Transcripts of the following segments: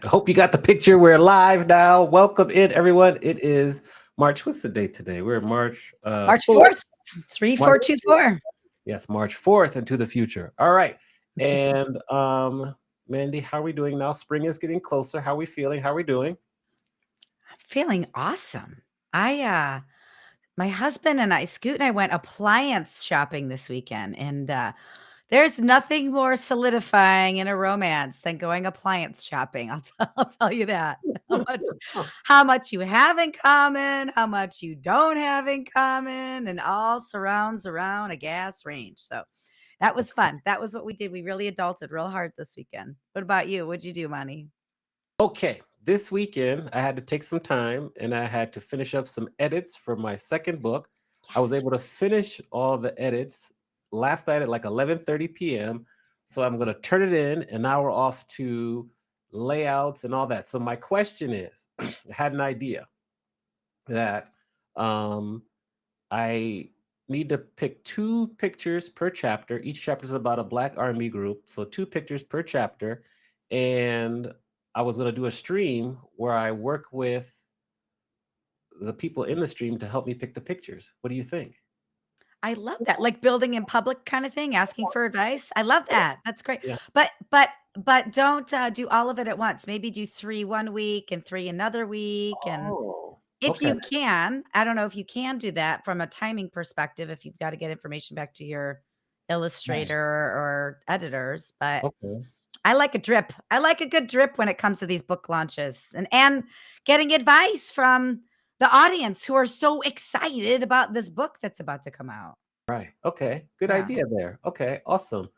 Hope you got the picture. We're live now. Welcome in, everyone. It is March. What's the date today? We're March March 4th. 4th, 3424. Yes, March 4th into the future. All right. And Mandy, how are we doing now? Spring is getting closer. How are we feeling? How are we doing? I'm feeling awesome. My husband and I, Scoot and I went appliance shopping this weekend, and there's nothing more solidifying in a romance than going appliance shopping. I'll tell you that. How much you have in common, how much you don't have in common, and all surrounds around a gas range. So that was fun. That was what we did. We really adulted real hard this weekend. What about you? What'd you do, Monty? Okay. This weekend, I had to take some time and I had to finish up some edits for my second book. I was Yes. able to finish all the edits last night at like 11:30 p.m. So I'm going to turn it in and now we're off to layouts and all that. So my question is, I had an idea that um, I need to pick two pictures per chapter. Each chapter is about a Black Army group. So two pictures per chapter. And I was going to do a stream where I work with the people in the stream to help me pick the pictures. What do you think? I love that, like building in public kind of thing, asking for advice. I love that. That's great. Yeah. But don't do all of it at once. Maybe do 3 one week and 3 another week. And Oh, if okay. you can, I don't know if you can do that from a timing perspective, if you've got to get information back to your illustrator or editors. But Okay. I like a drip. I like a good drip when it comes to these book launches and getting advice from the audience who are so excited about this book that's about to come out. Right. Okay. Good Yeah. idea there. Okay. Awesome.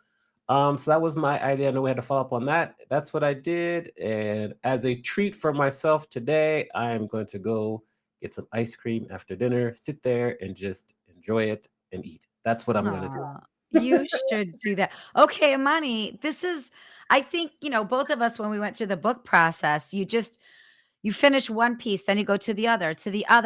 So that was my idea. I know we had to follow up on that. That's what I did. And as a treat for myself today, I'm going to go get some ice cream after dinner, sit there and just enjoy it and eat. That's what I'm going to do. Aw, you should do that. Okay, Amani, this is I think, both of us when we went through the book process, you finish one piece, then you go to the other,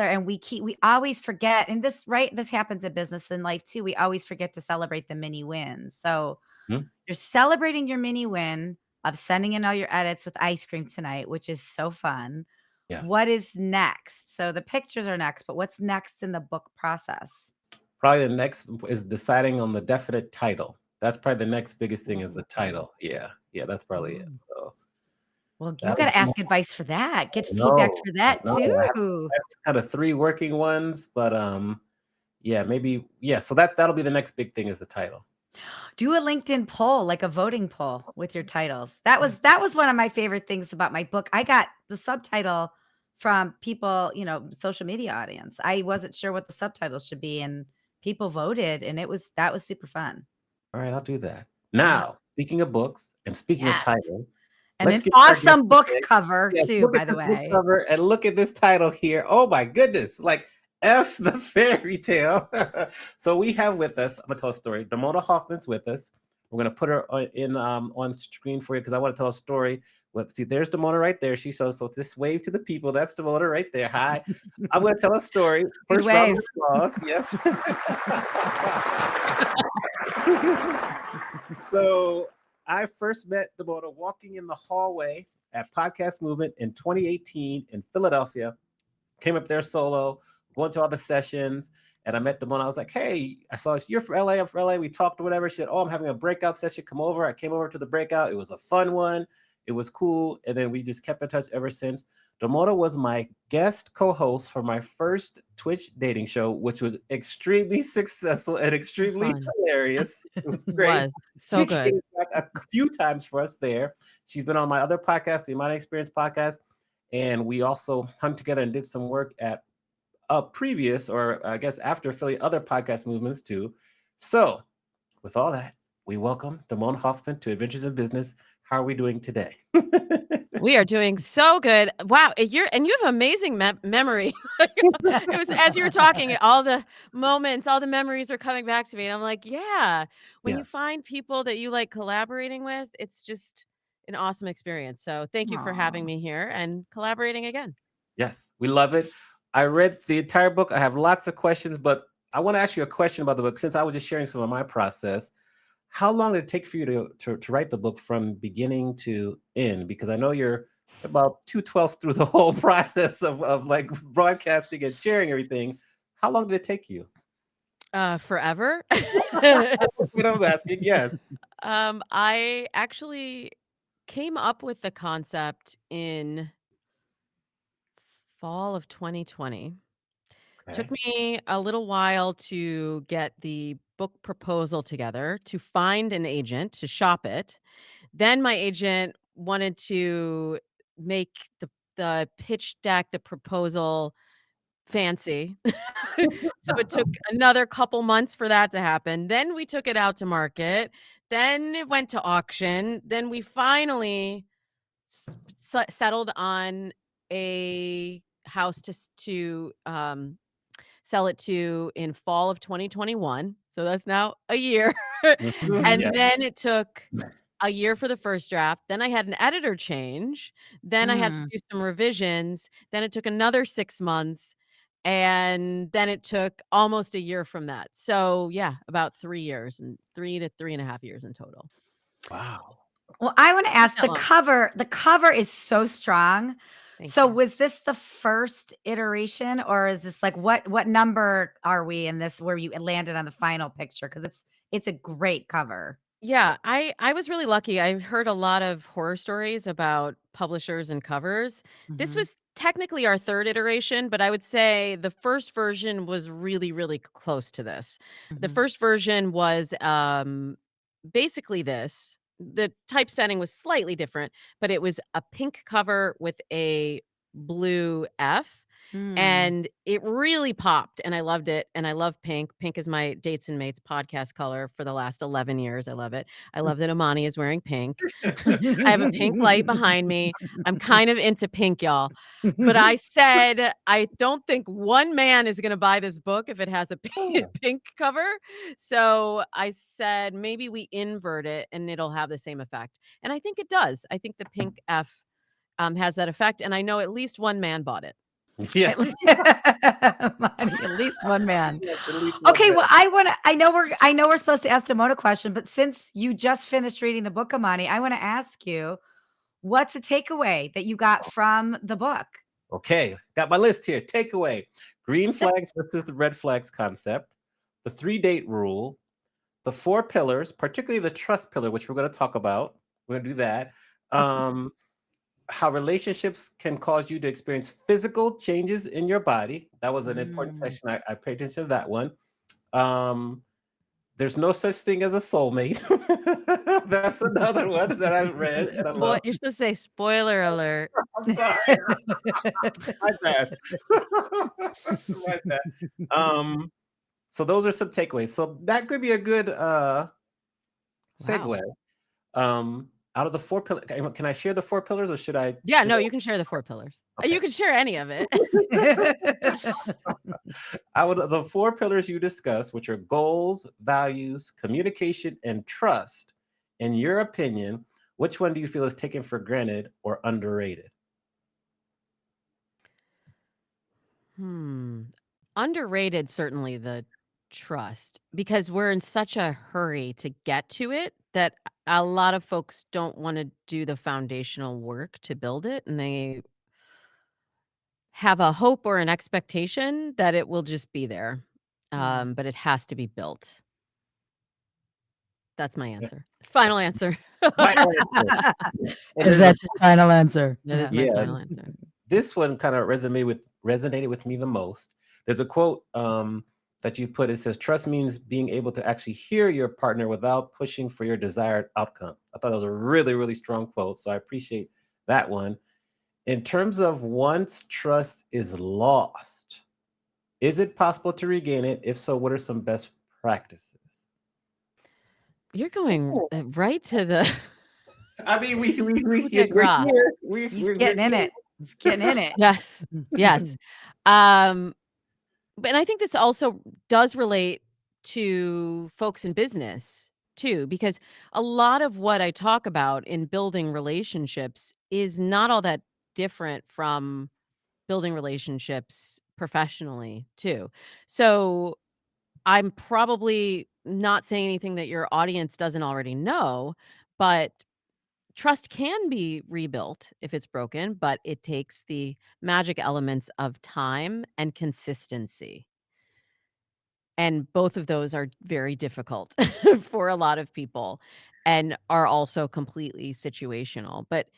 and we always forget, and this right, this happens in business and life too. We always forget to celebrate the mini wins. So Hmm? you're celebrating your mini win of sending in all your edits with ice cream tonight, which is so fun. Yes. What is next? So the pictures are next, but what's next in the book process? Probably the next is deciding on the definite title. That's probably the next biggest thing is the Ooh. title. Yeah. Yeah. That's probably it. Ooh. So Well, you that'll gotta be, ask advice for that. Get I feedback know. for I that know. too. I have kind of three working ones, but yeah, maybe, yeah. So that'll be the next big thing is the title. Do a LinkedIn poll, like a voting poll with your titles. That was one of my favorite things about my book. I got the subtitle from people, social media audience. I wasn't sure what the subtitle should be, and people voted, and that was super fun. All right, I'll do that. Yeah. Now, speaking of books and speaking of Yes. titles, And let's an get to our guest awesome book today. cover Yes, too, look at by the this book way. cover and look at this title here. Oh my goodness, like F the fairy tale. So we have with us, I'm gonna tell a story. Damona Hoffman's with us. We're gonna put her in on screen for you because I want to tell a story. See, there's Damona right there. She shows, so just wave to the people. That's Damona right there. Hi. I'm gonna tell a story. Good First round wave. of applause. Yes. So I first met Damona walking in the hallway at Podcast Movement in 2018 in Philadelphia. Came up there solo, going to all the sessions, and I met Damona. I was like, "Hey, I saw you're from LA. I'm from LA. We talked or whatever." She said, "Oh, I'm having a breakout session. Come over." I came over to the breakout. It was a fun one. It was cool, and then we just kept in touch ever since. Damona was my guest co-host for my first Twitch dating show, which was extremely successful and extremely Fun. hilarious. It was It great. was so She good. came back a few times for us there. She's been on my other podcast, the Amani Experience podcast, and we also hung together and did some work at a previous, or I guess after Philly, other podcast movements too. So, with all that, we welcome Damona Hoffman to Adventures in Business. How are we doing today? We are doing so good. Wow, you have amazing memory. It was as you were talking, all the moments, all the memories are coming back to me, and I'm like, yeah. When you Yes. find people that you like collaborating with, it's just an awesome experience. So thank you for having Aw. me here and collaborating again. Yes, we love it. I read the entire book. I have lots of questions, but I want to ask you a question about the book since I was just sharing some of my process. how long did it take for you to write the book from beginning to end? Because I know you're about 2/12 through the whole process of like broadcasting and sharing everything. How long did it take you? Forever. What I was asking, yes. I actually came up with the concept in fall of 2020. Took Okay. me a little while to get the book proposal together, to find an agent to shop it. Then my agent wanted to make the pitch deck, the proposal fancy. So it took another couple months for that to happen. Then we took it out to market. Then it went to auction. Then we finally settled on a house to sell it to in fall of 2021. So that's now a year. Mhm, And yeah. then it took a year for the first draft. Then I had an editor change. Then I had to Mm. do some revisions. Then it took another 6 months. And then it took almost a year from that. So yeah, about 3 years and 3 to 3.5 years in total. Wow. Well, I wanna Not ask, that long. the cover is so strong. Thank So you. was this the first iteration, or is this like what number are we in this where you landed on the final picture? Because it's a great cover. Yeah, I was really lucky. I heard a lot of horror stories about publishers and covers. This Mhm, was technically our 3rd iteration, but I would say the first version was really, really close to this. The mhm. first version was, basically this. The typesetting was slightly different, but it was a pink cover with a blue F, Mm. and it really popped, and I loved it, and I love pink. Pink is my Dates and Mates podcast color for the last 11 years. I love it. I love that Imani is wearing pink. I have a pink light behind me. I'm kind of into pink, y'all. But I said, I don't think one man is gonna buy this book if it has a pink Oh, pink cover. So I said, maybe we invert it and it'll have the same effect. And I think it does. I think the pink F has that effect. And I know at least one man bought it. At yes. lea Money, at least one man. Yes, at least one Okay, man. well, I know we're supposed to ask Damona a question, but since you just finished reading the book, Amani, I wanna ask you, what's a takeaway that you got from the book? Okay, got my list here. Takeaway: green flags versus the red flags concept, the 3-date rule, the 4 pillars, particularly the trust pillar, which we're going to talk about. We're going to do that. Um, how relationships can cause you to experience physical changes in your body. That was an important Mm. section. I paid attention to that one. Um, there's no such thing as a soulmate. That's another one that I read and I love. You're supposed to say spoiler alert. I'm sorry. My bad. My bad. Um, so those are some takeaways. So that could be a good Wow. segue. Out of the 4 pillars, can I share the 4 pillars or should I Yeah, no, go? you can share the 4 pillars. Okay. You can share any of it. Out of the 4 pillars you discussed, which are goals, values, communication, and trust, in your opinion, which one do you feel is taken for granted or underrated? Hmm. Underrated, certainly the trust, because we're in such a hurry to get to it that a lot of folks don't wanna do the foundational work to build it, and they have a hope or an expectation that it will just be there, Mm. but it has to be built. That's my Yeah, answer. Final that's answer. final answer. And Is there's a that your final answer? That is Yeah. my yeah, final answer. this one kind of resonated with me the most. There's a quote that you put. It says, "Trust means being able to actually hear your partner without pushing for your desired outcome." I thought that was a really, really strong quote, so I appreciate that one. In terms of once trust is lost, is it possible to regain it? If so, what are some best practices? You're going, right to the I mean, coup de we're grace. here. He's getting in Here. it. He's getting in it. Yes, yes. Um, but and I think this also does relate to folks in business too, because a lot of what I talk about in building relationships is not all that different from building relationships professionally too. So I'm probably not saying anything that your audience doesn't already know, but trust can be rebuilt if it's broken, but it takes the magic elements of time and consistency. And both of those are very difficult for a lot of people and are also completely situational. But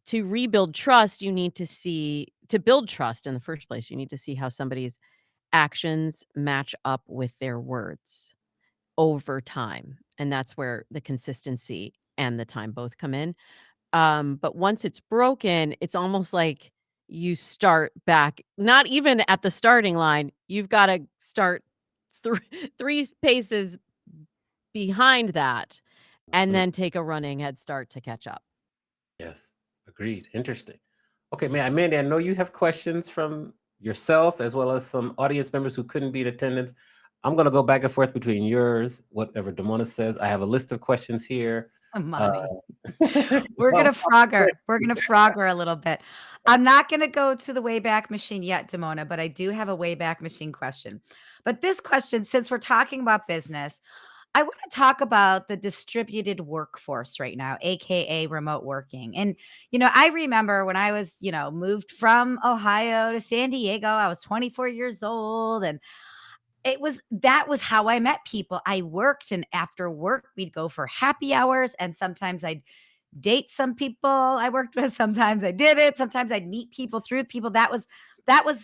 to rebuild trust, you need to see, to build trust in the first place, you need to see how somebody's actions match up with their words over time. And that's where the consistency and the time both come in. But once it's broken, it's almost like you start back, not even at the starting line. You've got to start thr 3 paces behind that and Mhm. then take a running head start to catch up. Yes, agreed. Interesting. Okay, man, Mandy, I know you have questions from yourself as well as some audience members who couldn't be in attendance. I'm going to go back and forth between yours, whatever Damona says. I have a list of questions here. Uh, Money. We're gonna frog her. We're gonna frog her a little bit. I'm not gonna go to the Wayback Machine yet, Demona, but I do have a Wayback Machine question. But this question, since we're talking about business, I want to talk about the distributed workforce right now, aka remote working. And I remember when I was, moved from Ohio to San Diego, I was 24 years old, and that was how I met people. I worked, and after work we'd go for happy hours, and sometimes I'd date some people I worked with, sometimes I did it, sometimes I'd meet people through people. That was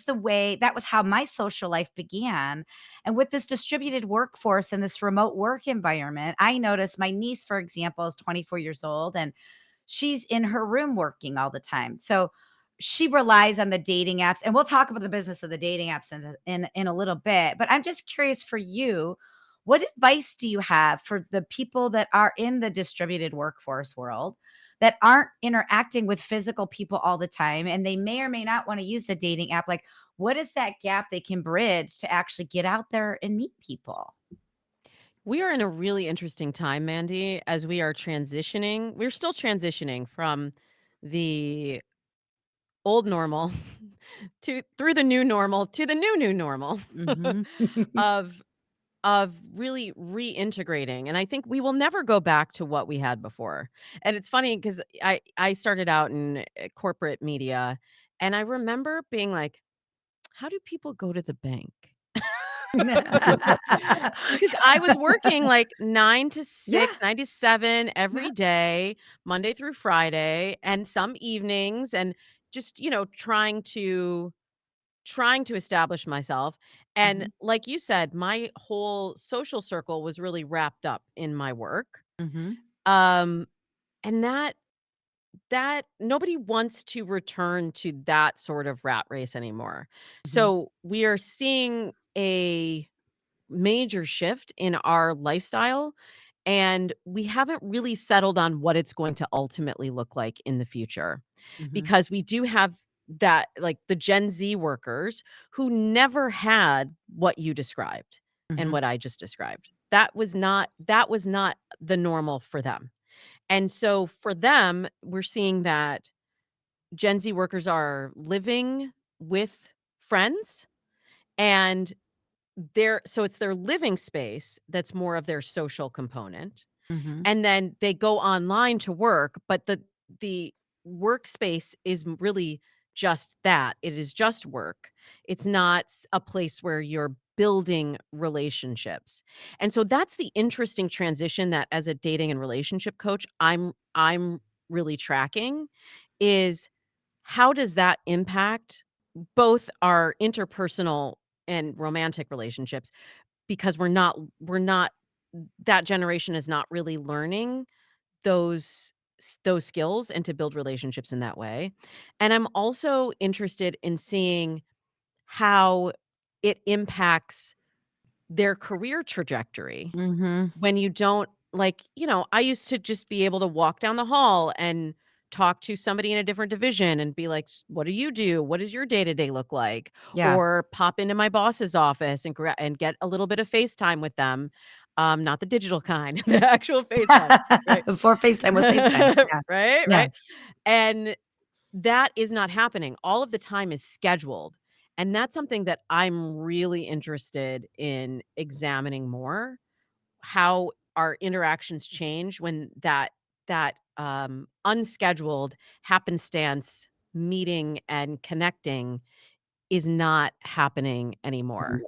the way, that was how my social life began. And with this distributed workforce and this remote work environment, I noticed my niece, for example, is 24 years old, and she's in her room working all the time. So she relies on the dating apps, and we'll talk about the business of the dating apps in a little bit. But I'm just curious for you, what advice do you have for the people that are in the distributed workforce world that aren't interacting with physical people all the time, and they may or may not want to use the dating app? Like, what is that gap they can bridge to actually get out there and meet people? We are in a really interesting time, Mandy, as we are transitioning. We're still transitioning from the old normal to through the new normal to the new normal Mhm. of really reintegrating. And I think we will never go back to what we had before. And it's funny because I started out in corporate media, and I remember being like, how do people go to the bank? Because I was working like 9 to Yeah, 6, 9 to 7 yeah. every day, Monday through Friday, and some evenings, and just, trying to establish myself. And Mhm, like you said, my whole social circle was really wrapped up in my work. mhm, Um, and that nobody wants to return to that sort of rat race anymore. mhm, So we are seeing a major shift in our lifestyle, and we haven't really settled on what it's going to ultimately look like in the future, mhm, because we do have that, like the Gen Z workers who never had what you described and mhm, what I just described. That was not the normal for them. And so for them, we're seeing that Gen Z workers are living with friends, and it's their living space that's more of their social component, mhm, and then they go online to work, but the workspace is really just that. It is just work. It's not a place where you're building relationships. And so that's the interesting transition that, as a dating and relationship coach, I'm really tracking, is how does that impact both our interpersonal and romantic relationships, because we're not that generation is not really learning those skills and to build relationships in that way. And I'm also interested in seeing how it impacts their career trajectory mhm. when you don't, like, I used to just be able to walk down the hall and talk to somebody in a different division and be like, What do you do? What does your day-to-day look like?" Yeah. Or pop into my boss's office and get a little bit of FaceTime with them. Not the digital kind, the actual FaceTime, right? Before FaceTime was FaceTime. Yeah, Right, yeah. right. And that is not happening. All of the time is scheduled. And that's something that I'm really interested in examining more, how our interactions change when that unscheduled happenstance meeting and connecting is not happening anymore.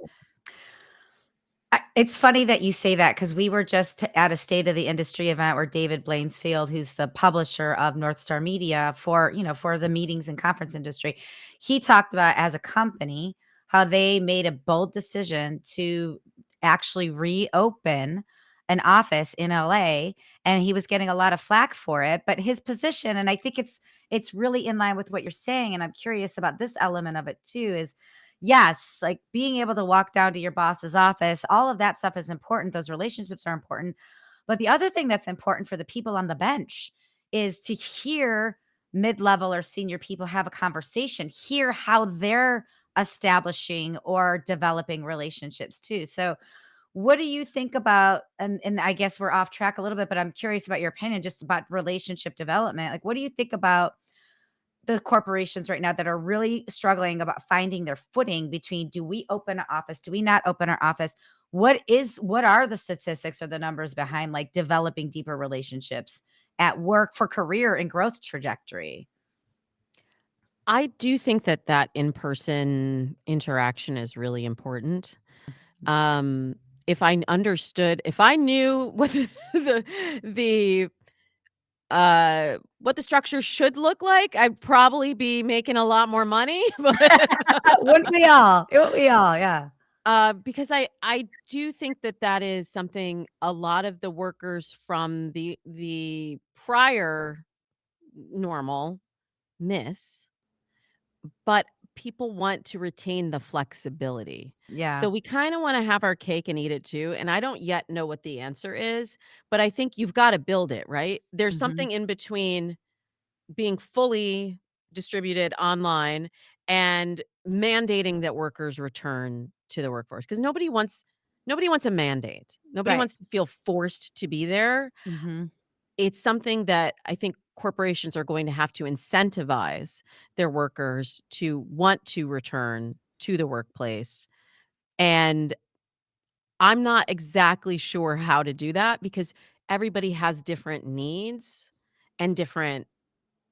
It's funny that you say that because we were just at a state of the industry event where David Blainsfield, who's the publisher of North Star Media for, for the meetings and conference industry, he talked about as a company how they made a bold decision to actually reopen an office in LA, and he was getting a lot of flack for it, but his position, and I think it's really in line with what you're saying, and I'm curious about this element of it too, is yes, like being able to walk down to your boss's office, all of that stuff is important. Those relationships are important. But the other thing that's important for the people on the bench is to hear mid-level or senior people have a conversation, hear how they're establishing or developing relationships too. So what do you think about, and I guess we're off track a little bit, but I'm curious about your opinion just about relationship development. Like what do you think about the corporations right now that are really struggling about finding their footing between do we open an office, do we not open our office? What are the statistics or the numbers behind like developing deeper relationships at work for career and growth trajectory? I do think that that in-person interaction is really important. Um, if I knew what the the what the structure should look like, I'd probably be making a lot more money, but Wouldn't we all? Wouldn't we all? Yeah. because I do think that that is something a lot of the workers from the prior normal miss, but people want to retain the flexibility. Yeah. So we kinda wanna have our cake and eat it too, and I don't yet know what the answer is, but I think you've gotta build it, right? There's Mhm. something in between being fully distributed online and mandating that workers return to the workforce because nobody wants a mandate. Nobody Right. wants to feel forced to be there. Mhm. It's something that I think corporations are going to have to incentivize their workers to want to return to the workplace. And I'm not exactly sure how to do that because everybody has different needs and different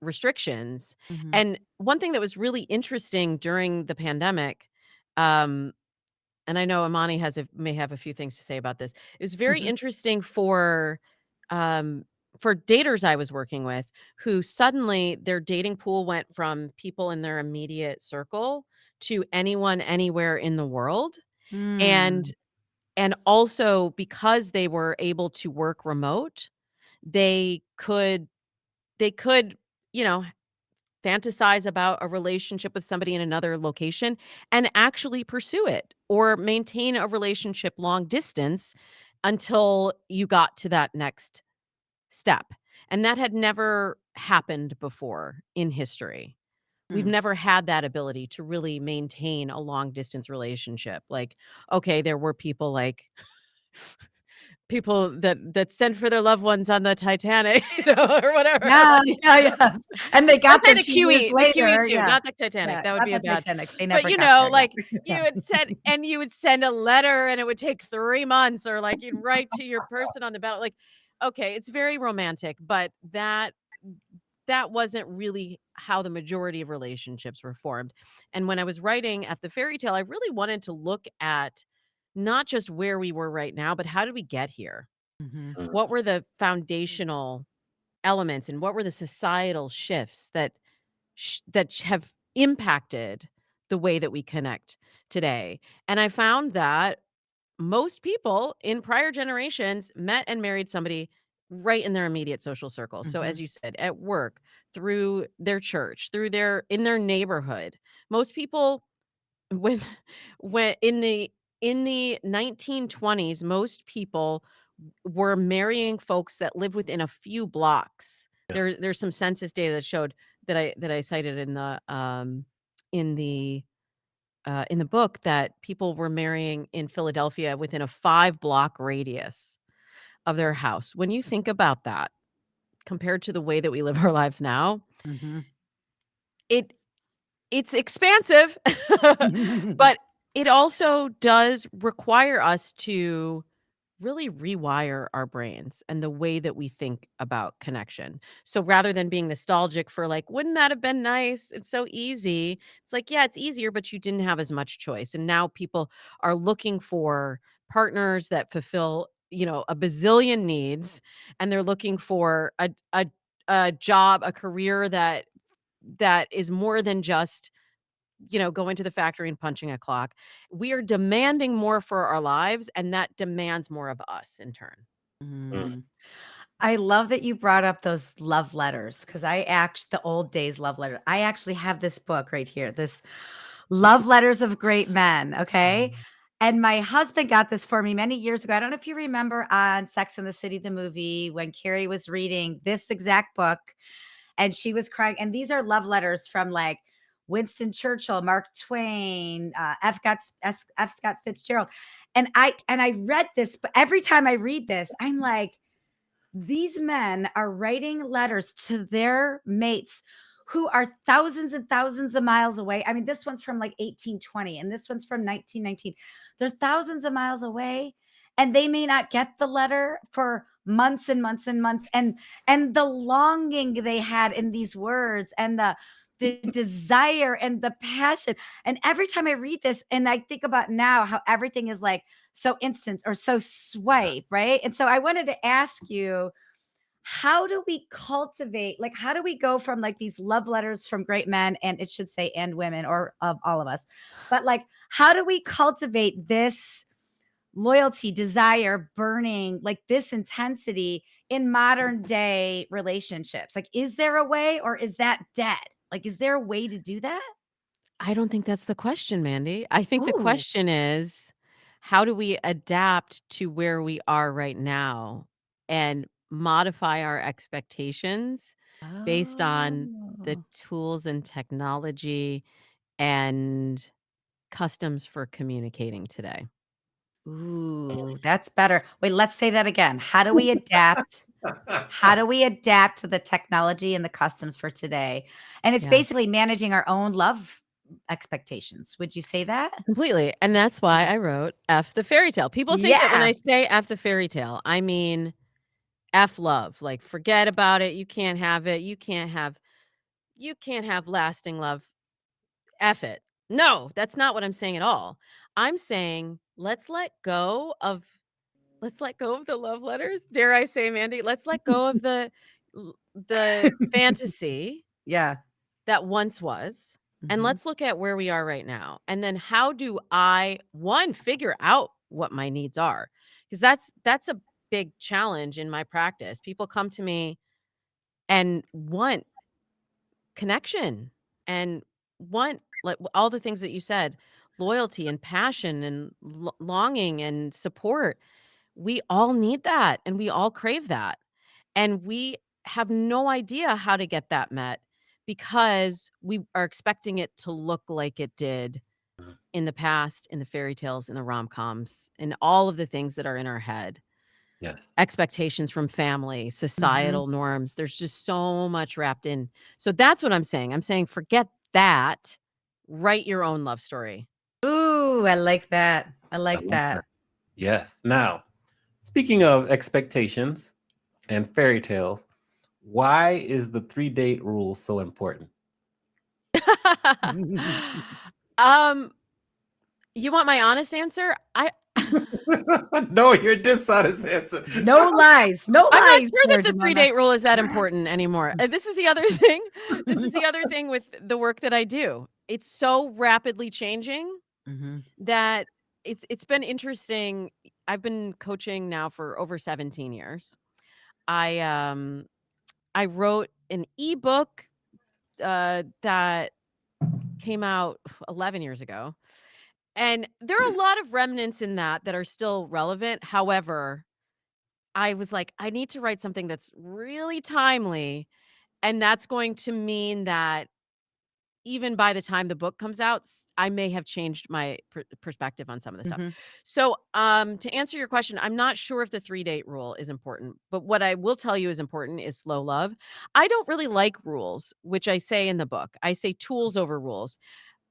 restrictions. Mhm. And one thing that was really interesting during the pandemic, um, and I know Amani may have a few things to say about this. It was very Mhm. interesting um, for daters I was working with who suddenly their dating pool went from people in their immediate circle to anyone anywhere in the world. And Mm. and also because they were able to work remote, they could they could, you know, fantasize about a relationship with somebody in another location and actually pursue it or maintain a relationship long distance until you got to that next step. And that had never happened before in history. We've Mm. never had that ability to really maintain a long distance relationship. Like, okay, there were people like people that sent for their loved ones on the Titanic, or whatever. Yeah, Like, yeah, yes. And they let's got say there 2 years The QE later. too, Yeah. not the Titanic, Yeah. that would Not be a the bad Titanic. They but, never got there. Yeah. like, you would send a letter and it would take 3 months or, like, you'd write to your person on the battle like, okay, it's very romantic, but that wasn't really how the majority of relationships were formed, and when I was writing at the fairy tale, I really wanted to look at not just where we were right now, but how did we get here? Mhm. What were the foundational elements and what were the societal shifts that have impacted the way that we connect today. And I found that most people in prior generations met and married somebody right in their immediate social circle. So as Mhm. you said, at work, through their church, through their in their neighborhood. Most people when when in the 1920s, most people were marrying folks that live within a few blocks. Yes. There's some census data that showed that I cited in the in the book that people were marrying in Philadelphia within a 5-block radius of their house. When you think about that compared to the way that we live our lives now, Mhm. it it's expansive, but it also does require us to really rewire our brains and the way that we think about connection. So rather than being nostalgic for like, wouldn't that have been nice? It's so easy. It's like, yeah, it's easier, but you didn't have as much choice. And now people are looking for partners that fulfill, a bazillion needs, and they're looking for a job, a career that is more than just going to the factory and punching a clock. We are demanding more for our lives, and that demands more of us in turn. Mm. Mm. I love that you brought up those love letters because the old days love letter. I actually have this book right here, this Love Letters of Great Men. Okay. And my husband got this for me many years ago. I don't know if you remember on Sex and the City, the movie, when Carrie was reading this exact book and she was crying. And these are love letters from like Winston Churchill, Mark Twain, F. Scott Fitzgerald. And I read this, but every time I read this, I'm like, these men are writing letters to their mates who are thousands and thousands of miles away. I mean, this one's from like 1820 and this one's from 1919. They're thousands of miles away and they may not get the letter for months and months and months, and the longing they had in these words and the desire and the passion. And every time I read this and I think about now how everything is like so instant or so swipe, right? And so I wanted to ask you, how do we cultivate, like, how do we go from like these love letters from great men, and it should say and women or of all of us, but like, how do we cultivate this loyalty, desire, burning, like this intensity in modern day relationships? Like, is there a way or is that dead? Like, is there a way to do that? I don't think that's the question, Mandy. I think the Ooh. question is, how do we adapt to where we are right now and modify our expectations based on the Oh. tools and technology and customs for communicating today? Ooh, that's better. Wait, let's say that again. How do we adapt? How do we adapt to the technology and the customs for today? And it's Yeah. basically managing our own love expectations. Would you say that? Completely, and that's why Mm. I wrote F the fairy tale. People think that when Yeah. I say F the fairy tale, I mean F love, like, forget about it, you can't have it, you can't have lasting love, F it. No, that's not what I'm saying at all. I'm saying, let's let go of the love letters, dare I say, Mandy? Let's let go of the fantasy Yeah. that once was, and Mhm. let's look at where we are right now. And then how do I, one, figure out what my needs are? Because that's a big challenge in my practice. People come to me and want connection and want like all the things that you said, loyalty and passion and longing and support. We all need that and we all crave that. And we have no idea how to get that met because we are expecting it to look like it did Mhm. in the past, in the fairy tales, in the rom-coms, in all of the things that are in our head. Yes. Expectations from family, Mhm. societal norms. There's just so much wrapped in. So that's what I'm saying. I'm saying forget that. Write your own love story. Ooh, I like that. I I like like that. that. Yes. Now, speaking of expectations and fairy tales, why is the 3-date rule so important? um, you want my honest answer? No, you're dishonest answer. No lies. No I'm not lies sure that there, the Jamona. 3-date rule is that important anymore. This is the other thing. This is the other thing with the work that I do. It's so rapidly changing Mhm. that it's been interesting. I've been coaching now for over 17 years. I wrote an ebook that came out 11 years ago. And there are a lot of remnants in that are still relevant. However, I was like, I need to write something that's really timely. And that's going to mean that even by the time the book comes out, I may have changed my perspective on some of the stuff. Mhm. So, to answer your question, I'm not sure if the 3-date rule is important, but what I will tell you is important is slow love. I don't really like rules, which I say in the book. I say tools over rules.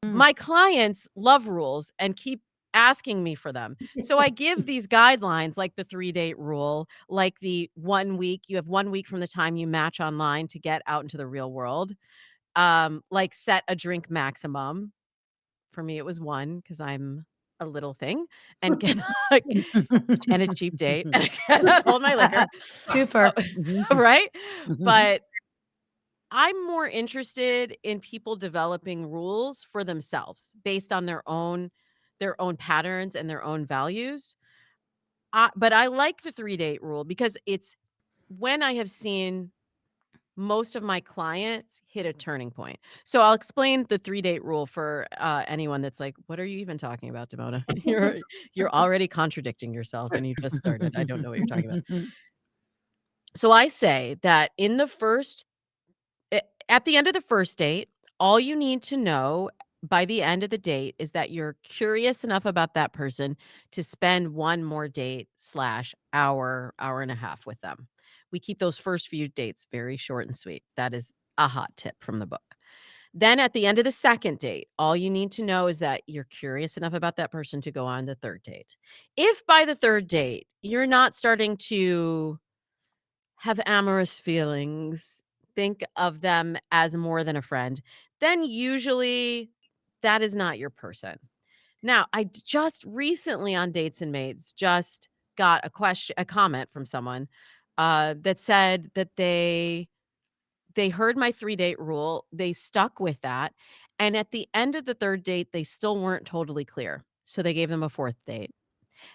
Mm. My clients love rules and keep asking me for them. So I give these guidelines like the 3-date rule, like the 1 week, you have 1 week from the time you match online to get out into the real world. Like set a drink maximum. For me, it was 1 because I'm a little thing and can and a cheap date and I cannot hold my liquor. Twofer. Uh, Mhm. right? But I'm more interested in people developing rules for themselves based on their own patterns and their own values. But I like the 3-date rule because it's when I have seen most of my clients hit a turning point. So I'll explain the 3-date rule for, anyone that's like, "What are you even talking about, Demona? You're already contradicting yourself and you just started. I don't know what you're talking about." So I say that in the first at the end of the first date, all you need to know by the end of the date is that you're curious enough about that person to spend one more date slash hour, hour and a half with them. We keep those first few dates very short and sweet. That is a hot tip from the book. Then at the end of the second date, all you need to know is that you're curious enough about that person to go on the third date. If by the third date, you're not starting to have amorous feelings, think of them as more than a friend, then usually that is not your person. Now, just recently on Dates and Mates just got a comment from someone that said that they heard my 3-date rule, they stuck with that, and at the end of the third date, they still weren't totally clear. So they gave them a fourth date.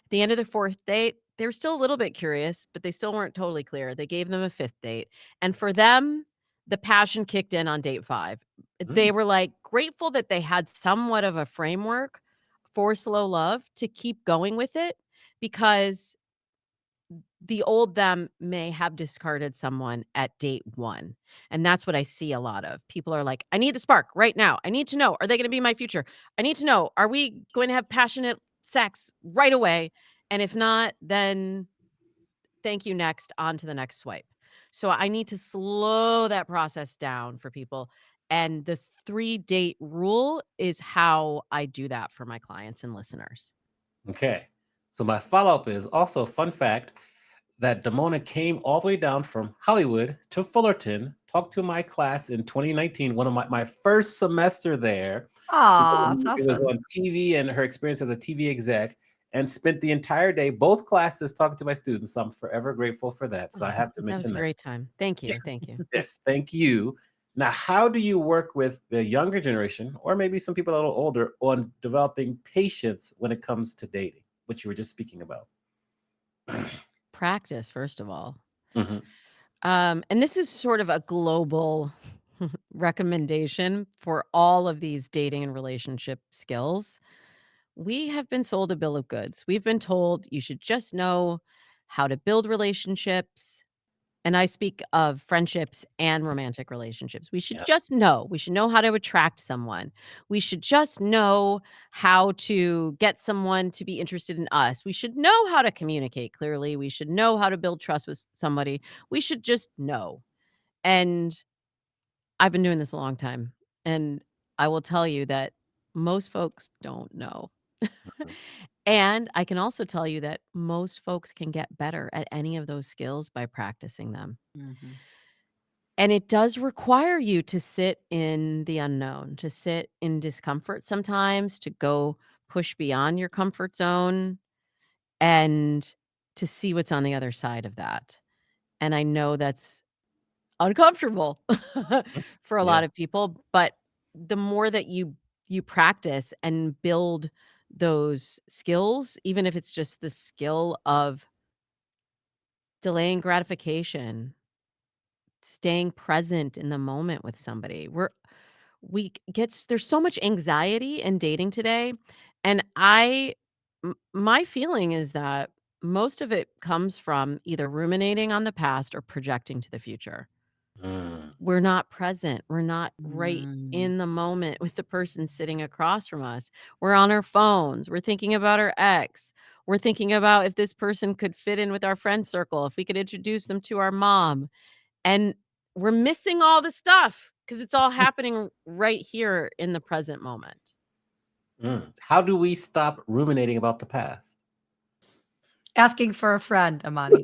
At the end of the fourth date, they were still a little bit curious, but they still weren't totally clear. They gave them a fifth date. And for them, the passion kicked in on date 5. Mm, They were, like, grateful that they had somewhat of a framework for slow love to keep going with it because the old them may have discarded someone at date 1, and that's what I see a lot of. People are like, "I need the spark right now. I need to know, are they gonna be my future? I need to know, are we going to have passionate sex right away? And if not, then thank you, next, on to the next swipe." So I need to slow that process down for people, and the 3-date rule is how I do that for my clients and listeners. okay. So my follow-up is also fun fact that Damona came all the way down from Hollywood to Fullerton, talked to my class in 2019, one of my first semester there. Aw, that's It was awesome. on TV and her experience as a TV exec, and spent the entire day, both classes, talking to my students. So I'm forever grateful for that. So I have to That was mention a that. great time. Thank Yeah. you, thank you. Yes, thank you. Now, how do you work with the younger generation, or maybe some people a little older, on developing patience when it comes to dating, which you were just speaking about? Practice, first of all. Mhm. And this is sort of a global recommendation for all of these dating and relationship skills. We have been sold a bill of goods. We've been told you should just know how to build relationships. And I speak of friendships and romantic relationships. We should Yeah. just know. We should know how to attract someone. We should just know how to get someone to be interested in us. We should know how to communicate clearly. We should know how to build trust with somebody. We should just know. And I've been doing this a long time. And I will tell you that most folks don't know. Mhm. And I can also tell you that most folks can get better at any of those skills by practicing them. Mhm. And it does require you to sit in the unknown, to sit in discomfort sometimes, to go push beyond your comfort zone and to see what's on the other side of that. And I know that's uncomfortable for a Yeah. lot of people, but the more that you practice and build those skills, even if it's just the skill of delaying gratification, staying present in the moment with somebody. We get there's so much anxiety in dating today, and my feeling is that most of it comes from either ruminating on the past or projecting to the future. Mm. We're not present. We're not right Mm. in the moment with the person sitting across from us. We're on our phones. We're thinking about our ex. We're thinking about if this person could fit in with our friend circle, if we could introduce them to our mom. And we're missing all the stuff because it's all happening right here in the present moment. Mm. How do we stop ruminating about the past? Asking for a friend, Amani.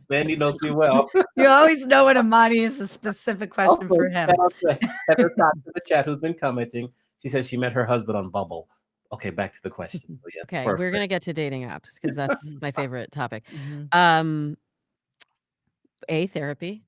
Mandy knows me well. You always know when Amani is a specific question Also, for shout him. out to Heather Cox in the chat who's been commenting. She says she met her husband on Bumble. Okay, back to the question. So yes, Okay, first we're thing. gonna get to dating apps because that's my favorite topic. Mhm. Therapy.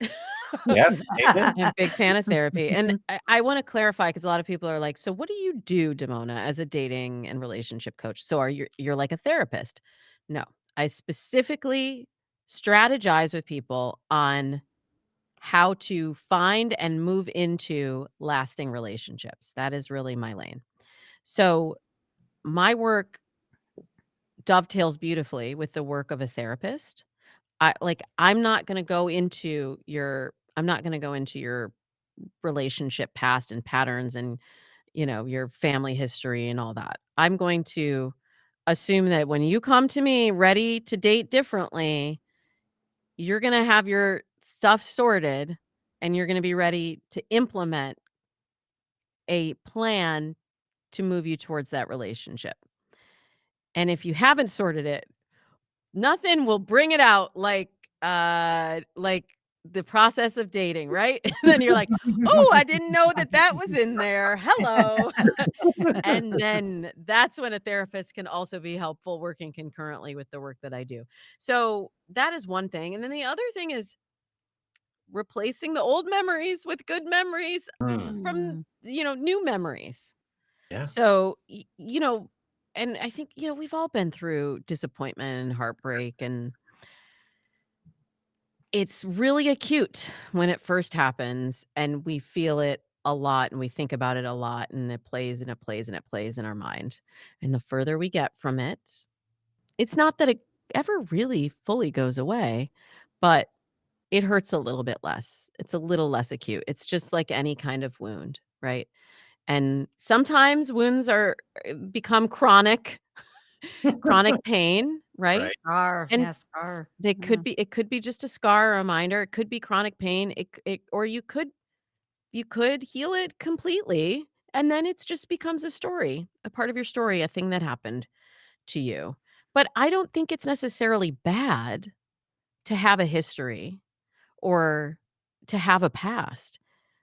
Yes, amen. I'm a big fan of therapy. And I want to clarify because a lot of people are like, so what do you do, Damona, as a dating and relationship coach? So you're like a therapist? No, I specifically strategize with people on how to find and move into lasting relationships. That is really my lane. So my work dovetails beautifully with the work of a therapist. I'm not going to go into your relationship past and patterns and your family history and all that. I'm going to assume that when you come to me ready to date differently, you're going to have your stuff sorted and you're going to be ready to implement a plan to move you towards that relationship. And if you haven't sorted it, nothing will bring it out like the process of dating, right? And then you're like, "Oh, I didn't know that that was in there. Hello." And then that's when a therapist can also be helpful working concurrently with the work that I do. So, that is one thing, and then the other thing is replacing the old memories with good memories Mm, from, Mm. new memories. yeah. So, and I think, we've all been through disappointment and heartbreak, and it's really acute when it first happens, and we feel it a lot, and we think about it a lot, and it plays, and it plays, and it plays in our mind. And the further we get from it, it's not that it ever really fully goes away, but it hurts a little bit less. It's a little less acute. It's just like any kind of wound, right? And sometimes wounds become chronic pain, right? Right. Scar, And yes, scar. they Yeah. could be just a scar, a reminder. It could be chronic pain. Or you could heal it completely, and then it's just becomes a story, a part of your story, a thing that happened to you. But I don't think it's necessarily bad to have a history or to have a past.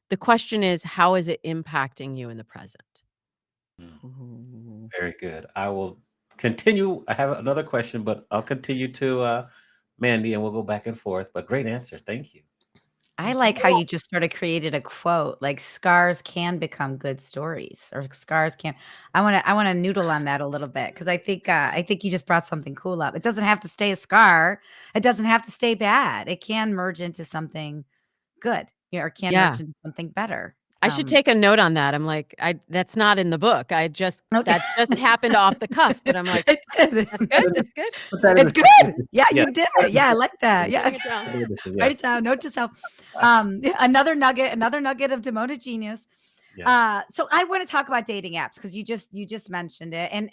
The question is, how is it impacting you in the present? Mm, Ooh. very good. I will continue. I have another question, but I'll continue to Mandy and we'll go back and forth. But great answer. Thank you. I like how you just sort of created a quote, like scars can become good stories or scars can I wanna noodle on that a little bit because I think you just brought something cool up. It doesn't have to stay a scar. It doesn't have to stay bad. It can merge into something good, or can merge Yeah. into something better. I should take a note on that. I'm like, I that's not in the book. Okay. That just happened off the cuff, but I'm like, It did. that's Put that good. in the, That's good. put that in It's the good. definition. Yeah, Yeah. you did Put that it. in the Yeah, I like that. definition. Yeah. Writing it down. Yeah. Write it down. Note to self. Another nugget of Demona genius. Yes. So I want to talk about dating apps because you just mentioned it, and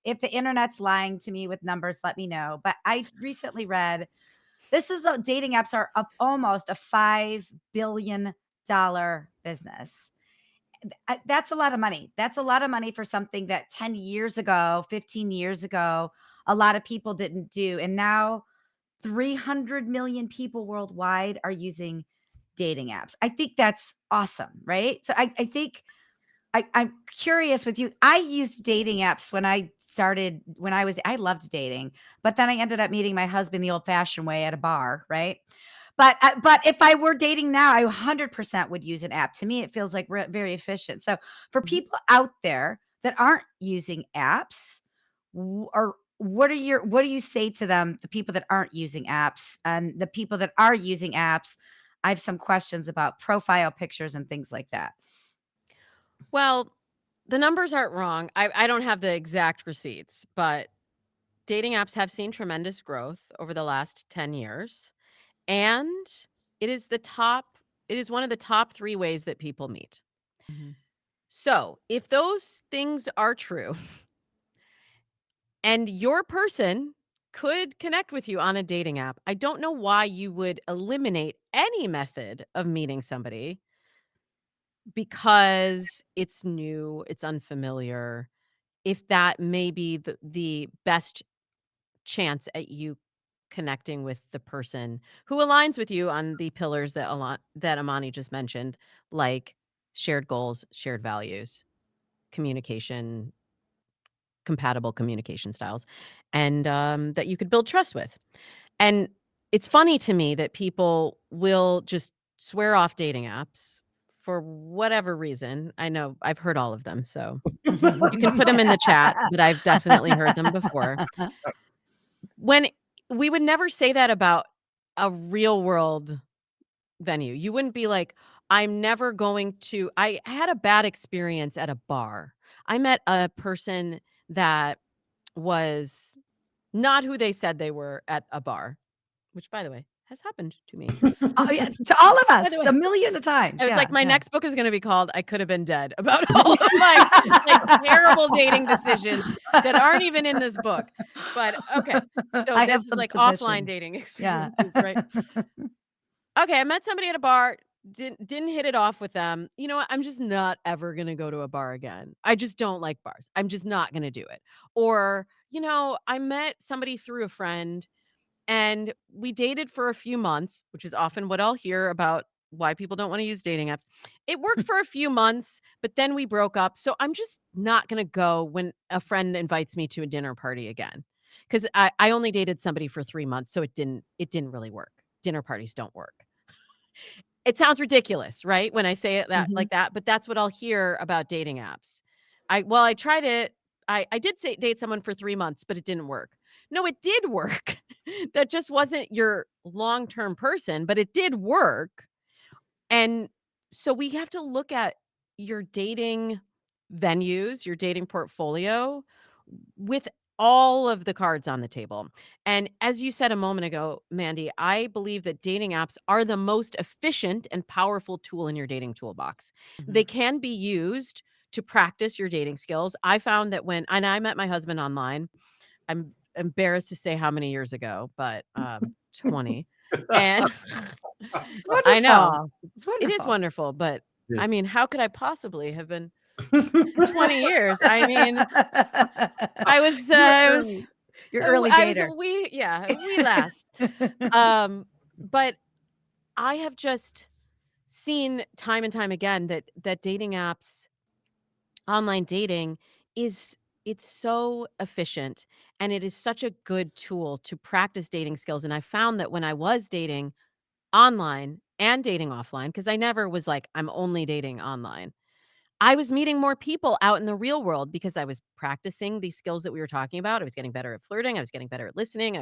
if the internet's lying to me with numbers, let me know. But I recently read dating apps are of almost a $5 billion business. That's a lot of money. That's a lot of money for something that 10 years ago, 15 years ago, a lot of people didn't do, and now 300 million people worldwide are using dating apps. I think that's awesome, right? So I think I'm curious with you. I used dating apps I loved dating, but then I ended up meeting my husband the old fashioned way at a bar, right? But if I were dating now, I 100% would use an app. To me, it feels like very efficient. So for Mhm. people out there that aren't using apps, or what do you say to them, the people that aren't using apps and the people that are using apps? I have some questions about profile pictures and things like that. Well, the numbers aren't wrong. I don't have the exact receipts, but dating apps have seen tremendous growth over the last 10 years. and it is one of the top 3 ways that people meet. Mhm. So, if those things are true and your person could connect with you on a dating app, I don't know why you would eliminate any method of meeting somebody because it's new, it's unfamiliar, if that may be the best chance at you connecting with the person who aligns with you on the pillars that Amani just mentioned, like shared goals, shared values, communication, compatible communication styles, and that you could build trust with. And it's funny to me that people will just swear off dating apps for whatever reason. I know I've heard all of them, so you can put them in the chat, but I've definitely heard them before. When we would never say that about a real world venue. You wouldn't be like, "I'm never going to." I had a bad experience at a bar. I met a person that was not who they said they were at a bar, which, by the way, has happened to me. Oh, yeah, to all of By the us, way, a million of times. I was Yeah, like, my yeah. next book is gonna be called "I Could Have Been Dead," about all of my, like, terrible dating decisions that aren't even in this book. But, okay, so I have this is, some like, offline submissions. dating Yeah. experiences, right? Okay, I met somebody at a bar, didn't hit it off with them. You know what? I'm just not ever gonna go to a bar again. I just don't like bars. I'm just not gonna do it. Or, I met somebody through a friend and we dated for a few months, which is often what I'll hear about why people don't want to use dating apps. It worked for a few months, but then we broke up. So I'm just not going to go when a friend invites me to a dinner party again. Because I only dated somebody for 3 months, so it didn't really work. Dinner parties don't work. It sounds ridiculous, right? When I say it that Mhm. like that, but that's what I'll hear about dating apps. I tried it. I did say date someone for 3 months, but it didn't work. No, it did work. That just wasn't your long-term person, but it did work. And so we have to look at your dating venues, your dating portfolio with all of the cards on the table. And as you said a moment ago, Mandy, I believe that dating apps are the most efficient and powerful tool in your dating toolbox. They Mhm. can be used to practice your dating skills. I found that and I met my husband online, I'm embarrassed to say how many years ago, but 20. And It's I know wonderful. It's it is wonderful. wonderful, but I Yes. mean, how could I possibly have been 20 years? I mean, I was You're early I was dater. we last. But I have just seen time and time again that dating apps, online dating is it's so efficient and it is such a good tool to practice dating skills. And I found that when I was dating online and dating offline, because I never was like, I'm only dating online. I was meeting more people out in the real world because I was practicing these skills that we were talking about. I was getting better at flirting. I was getting better at listening.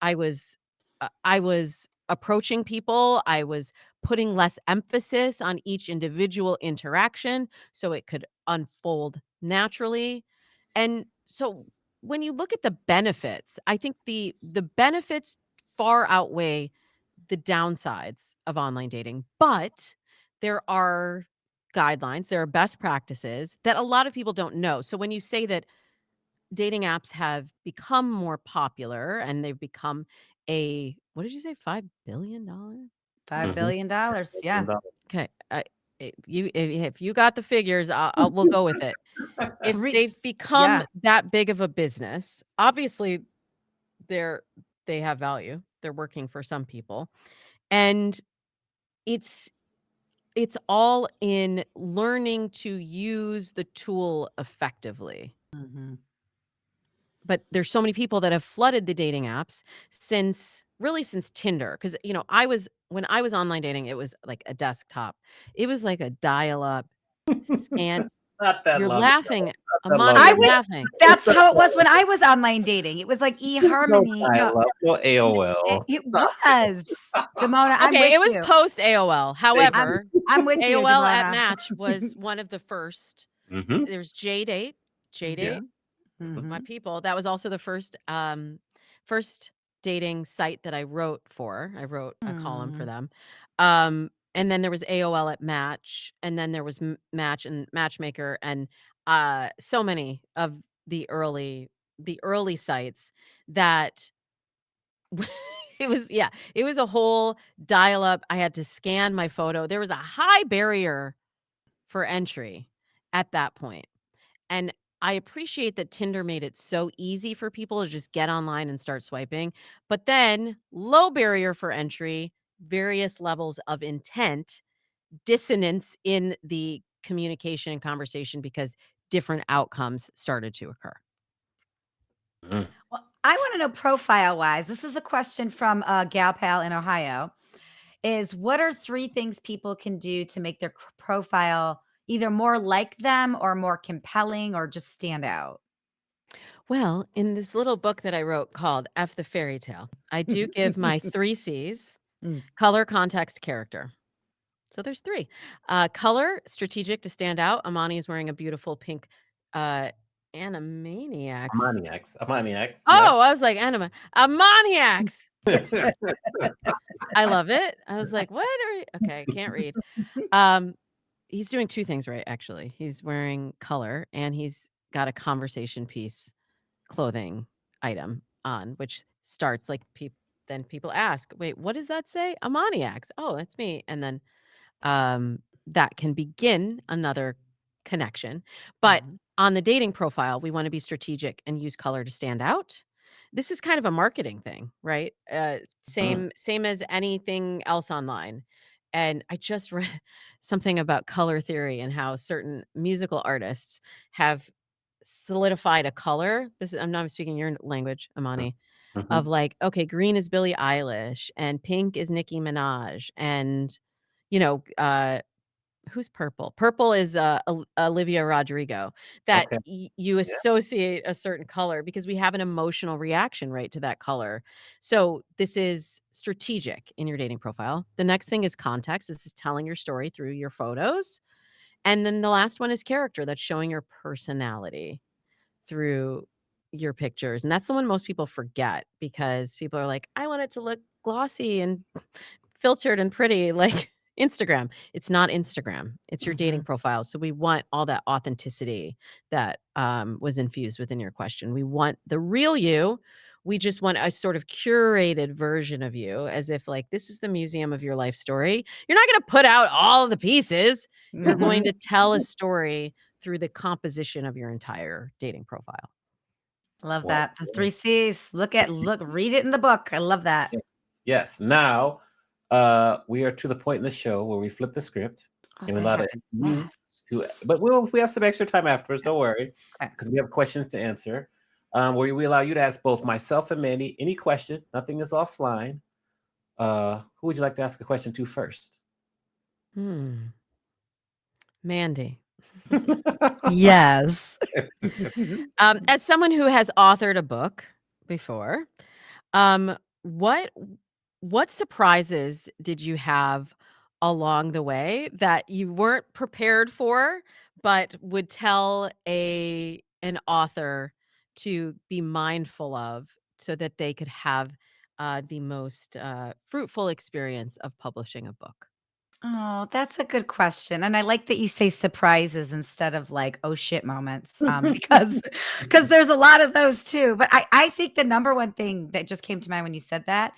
I was approaching people. I was putting less emphasis on each individual interaction so it could unfold naturally. And so when you look at the benefits, I think the benefits far outweigh the downsides of online dating. But there are guidelines, there are best practices that a lot of people don't know. So when you say that dating apps have become more popular and they've become what did you say, $5 billion? $5 Mhm. billion. Yeah. Okay, if you got the figures, we'll go with it. If 3 they've become yeah. that big of a business, obviously they're they have value. They're working for some people, and it's it's all in learning to use the tool effectively. Mhm. But there's so many people that have flooded the dating apps since Tinder, because when I was online dating, it was like a desktop. It was like a dial-up scan. Not that You're long ago. laughing. Not that Amani, long I you're ago. was laughing. That's how it was when I was online dating. It was like No eHarmony. No, dial-up, no it AOL. it Stop it. was. Demona, I'm Okay, with it was you. post AOL. Thank I'm However, I'm with you, AOL at Demona. Match was one of the first. Mhm. There's JDate, Yeah. JDate, Mhm. Mhm. my Mhm. people. That was also the first dating site that I wrote for. I wrote a column for Mm. them. And then there was AOL at Match, and then there was Match and Matchmaker, and so many of the early sites that it was a whole dial up. I had to scan my photo. There was a high barrier for entry at that point. And I appreciate that Tinder made it so easy for people to just get online and start swiping. But then low barrier for entry, various levels of intent, dissonance in the communication and conversation because different outcomes started to occur. Mhm. Well, I want to know profile wise. This is a question from Gal Pal in Ohio. Is what are three things people can do to make their profile either more like them or more compelling or just stand out? Well, in this little book that I wrote called F the Fairy Tale, I do give my 3 C's: Mm. color, context, character. So there's 3. Color, strategic to stand out. Amani is wearing a beautiful pink, uh, Animaniacs. Amaniacs, yeah. Oh, I was like, Animaniacs. I love it. I was like, "What are you?" Okay, I can't read. Um, he's doing 2 things right, actually. He's wearing color, and he's got a conversation piece clothing item on, which starts like then people ask, "Wait, what does that say?" "Amaniacs." "Oh, that's me." And then that can begin another connection. But Mhm. on the dating profile, we want to be strategic and use color to stand out. This is kind of a marketing thing, right? Mhm. Same as anything else online. And I just read something about color theory and how certain musical artists have solidified a color. I'm not speaking your language, Amani, of Mhm. like, okay, green is Billie Eilish and pink is Nicki Minaj and you know, who's purple? Purple is, Olivia Rodrigo, that Okay. you Yeah. associate a certain color because we have an emotional reaction, right, to that color. So, this is strategic in your dating profile. The next thing is context. This is telling your story through your photos. And then the last one is character. That's showing your personality through your pictures, and that's the one most people forget because people are like, "I want it to look glossy and filtered and pretty like Instagram." It's not Instagram, it's your dating Mhm. profile, so we want all that authenticity that, was infused within your question. We want the real you. We just want a sort of curated version of you as if, like, this is the museum of your life story. You're not gonna put out all the pieces. You're going Mhm. to tell a story through the composition of your entire dating profile. Love Well, that. The three C's. Read it in the book. I love that. yes. Yes. Now, we are to the point in the show where we flip the script Oh, and we that allow happened you fast. to, but we have some extra time afterwards. Don't worry, Okay. because we have questions to answer. Where we allow you to ask both myself and Mandy any question. Nothing is offline. Who would you like to ask a question to first? Hmm. Mandy. Yes. As someone who has authored a book before, um, what what surprises did you have along the way that you weren't prepared for, but would tell an author to be mindful of so that they could have the most fruitful experience of publishing a book? Oh, that's a good question, and I like that you say surprises instead of, like, "Oh, shit" moments, because there's a lot of those too, but I think the number one thing that just came to mind when you said that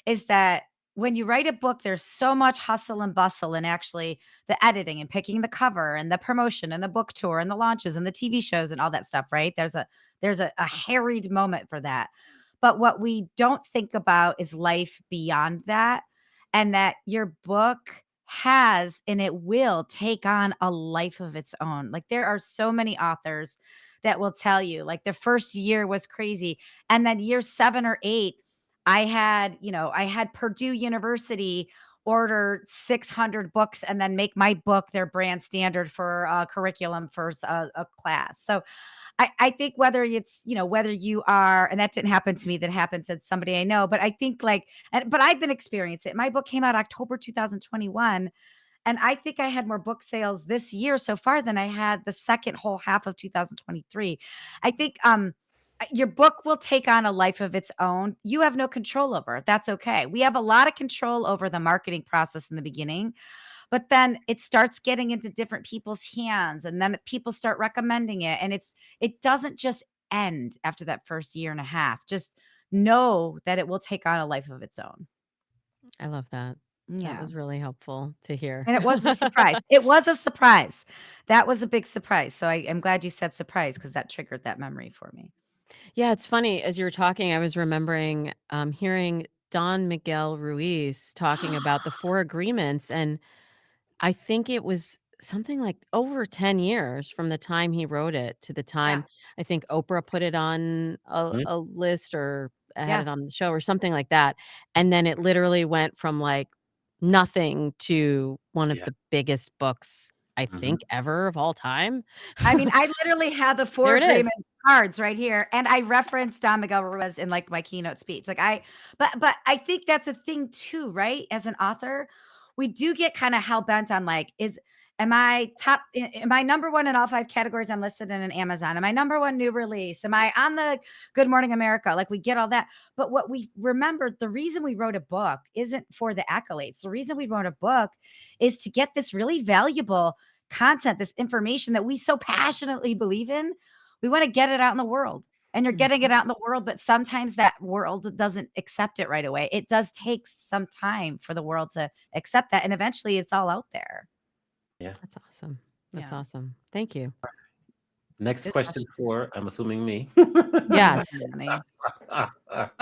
is that when you write a book, there's so much hustle and bustle and actually the editing and picking the cover and the promotion and the book tour and the launches and the TV shows and all that stuff, right? There's a harried moment for that. But what we don't think about is life beyond that, and that your book has and it will take on a life of its own. Like there are so many authors that will tell you like the first year was crazy and then year 7 or 8 I had Purdue University order 600 books and then make my book their brand standard for curriculum for a class. So I think whether it's, whether you are, and that didn't happen to me, that happened to somebody I know, but I think like, but I've been experiencing it. My book came out October 2021. And I think I had more book sales this year so far than I had the second whole half of 2023. I think your book will take on a life of its own. You have no control over it. That's okay. We have a lot of control over the marketing process in the beginning, but then it starts getting into different people's hands and then people start recommending it. And it doesn't just end after that first year and a half. Just know that it will take on a life of its own. I love that. That Yeah. was really helpful to hear. And it was a surprise. It was a surprise. That was a big surprise. So I am glad you said surprise because that triggered that memory for me. Yeah, it's funny. As you were talking, I was remembering hearing Don Miguel Ruiz talking about the Four Agreements. And I think it was something like over 10 years from the time he wrote it to the Yeah. time I think Oprah put it on Mhm. a list or had Yeah. it on the show or something like that. And then it literally went from like nothing to one of Yeah. the biggest books, I Mhm. think, ever of all time. I mean, I literally had the 4 There it is. agreements cards right here, and I referenced Don Miguel Ruiz in, like, my keynote speech. Like, but I think that's a thing too, right? As an author, we do get kinda hell-bent on, like, am I number 1 in all 5 categories I'm listed in Amazon? Am I number 1 new release? Am I on the Good Morning America? Like, we get all that. But what we remember, the reason we wrote a book isn't for the accolades. The reason we wrote a book is to get this really valuable content, this information that we so passionately believe in. We want to get it out in the world. And you're getting Mhm. it out in the world, but sometimes that world doesn't accept it right away. It does take some time for the world to accept that. And eventually it's all out there. Yeah. That's awesome. That's Yeah. awesome. Thank you. Next Good question question. for, I'm assuming me. Oh, my Yes. honey.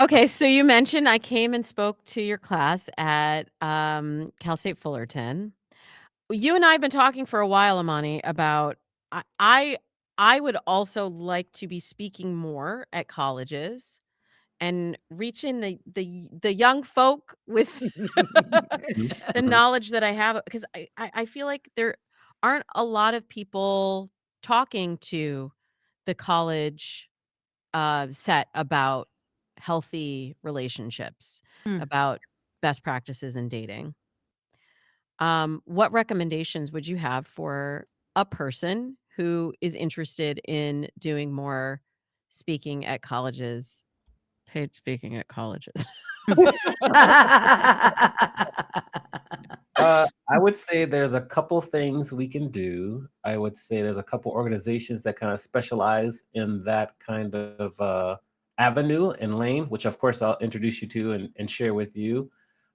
Okay, so you mentioned I came and spoke to your class at Cal State Fullerton. You and I have been talking for a while, Amani, about I I I would also like to be speaking more at colleges and reaching the young folk with Mhm, the mhm. knowledge that I have because I feel like there aren't a lot of people talking to the college set about healthy relationships, Mm. about best practices in dating. What recommendations would you have for a person who is interested in doing more speaking at colleges, paid speaking at colleges? I would say there's a couple things we can do. I would say there's a couple organizations that kind of specialize in that kind of avenue and lane, which of course I'll introduce you to and share with you.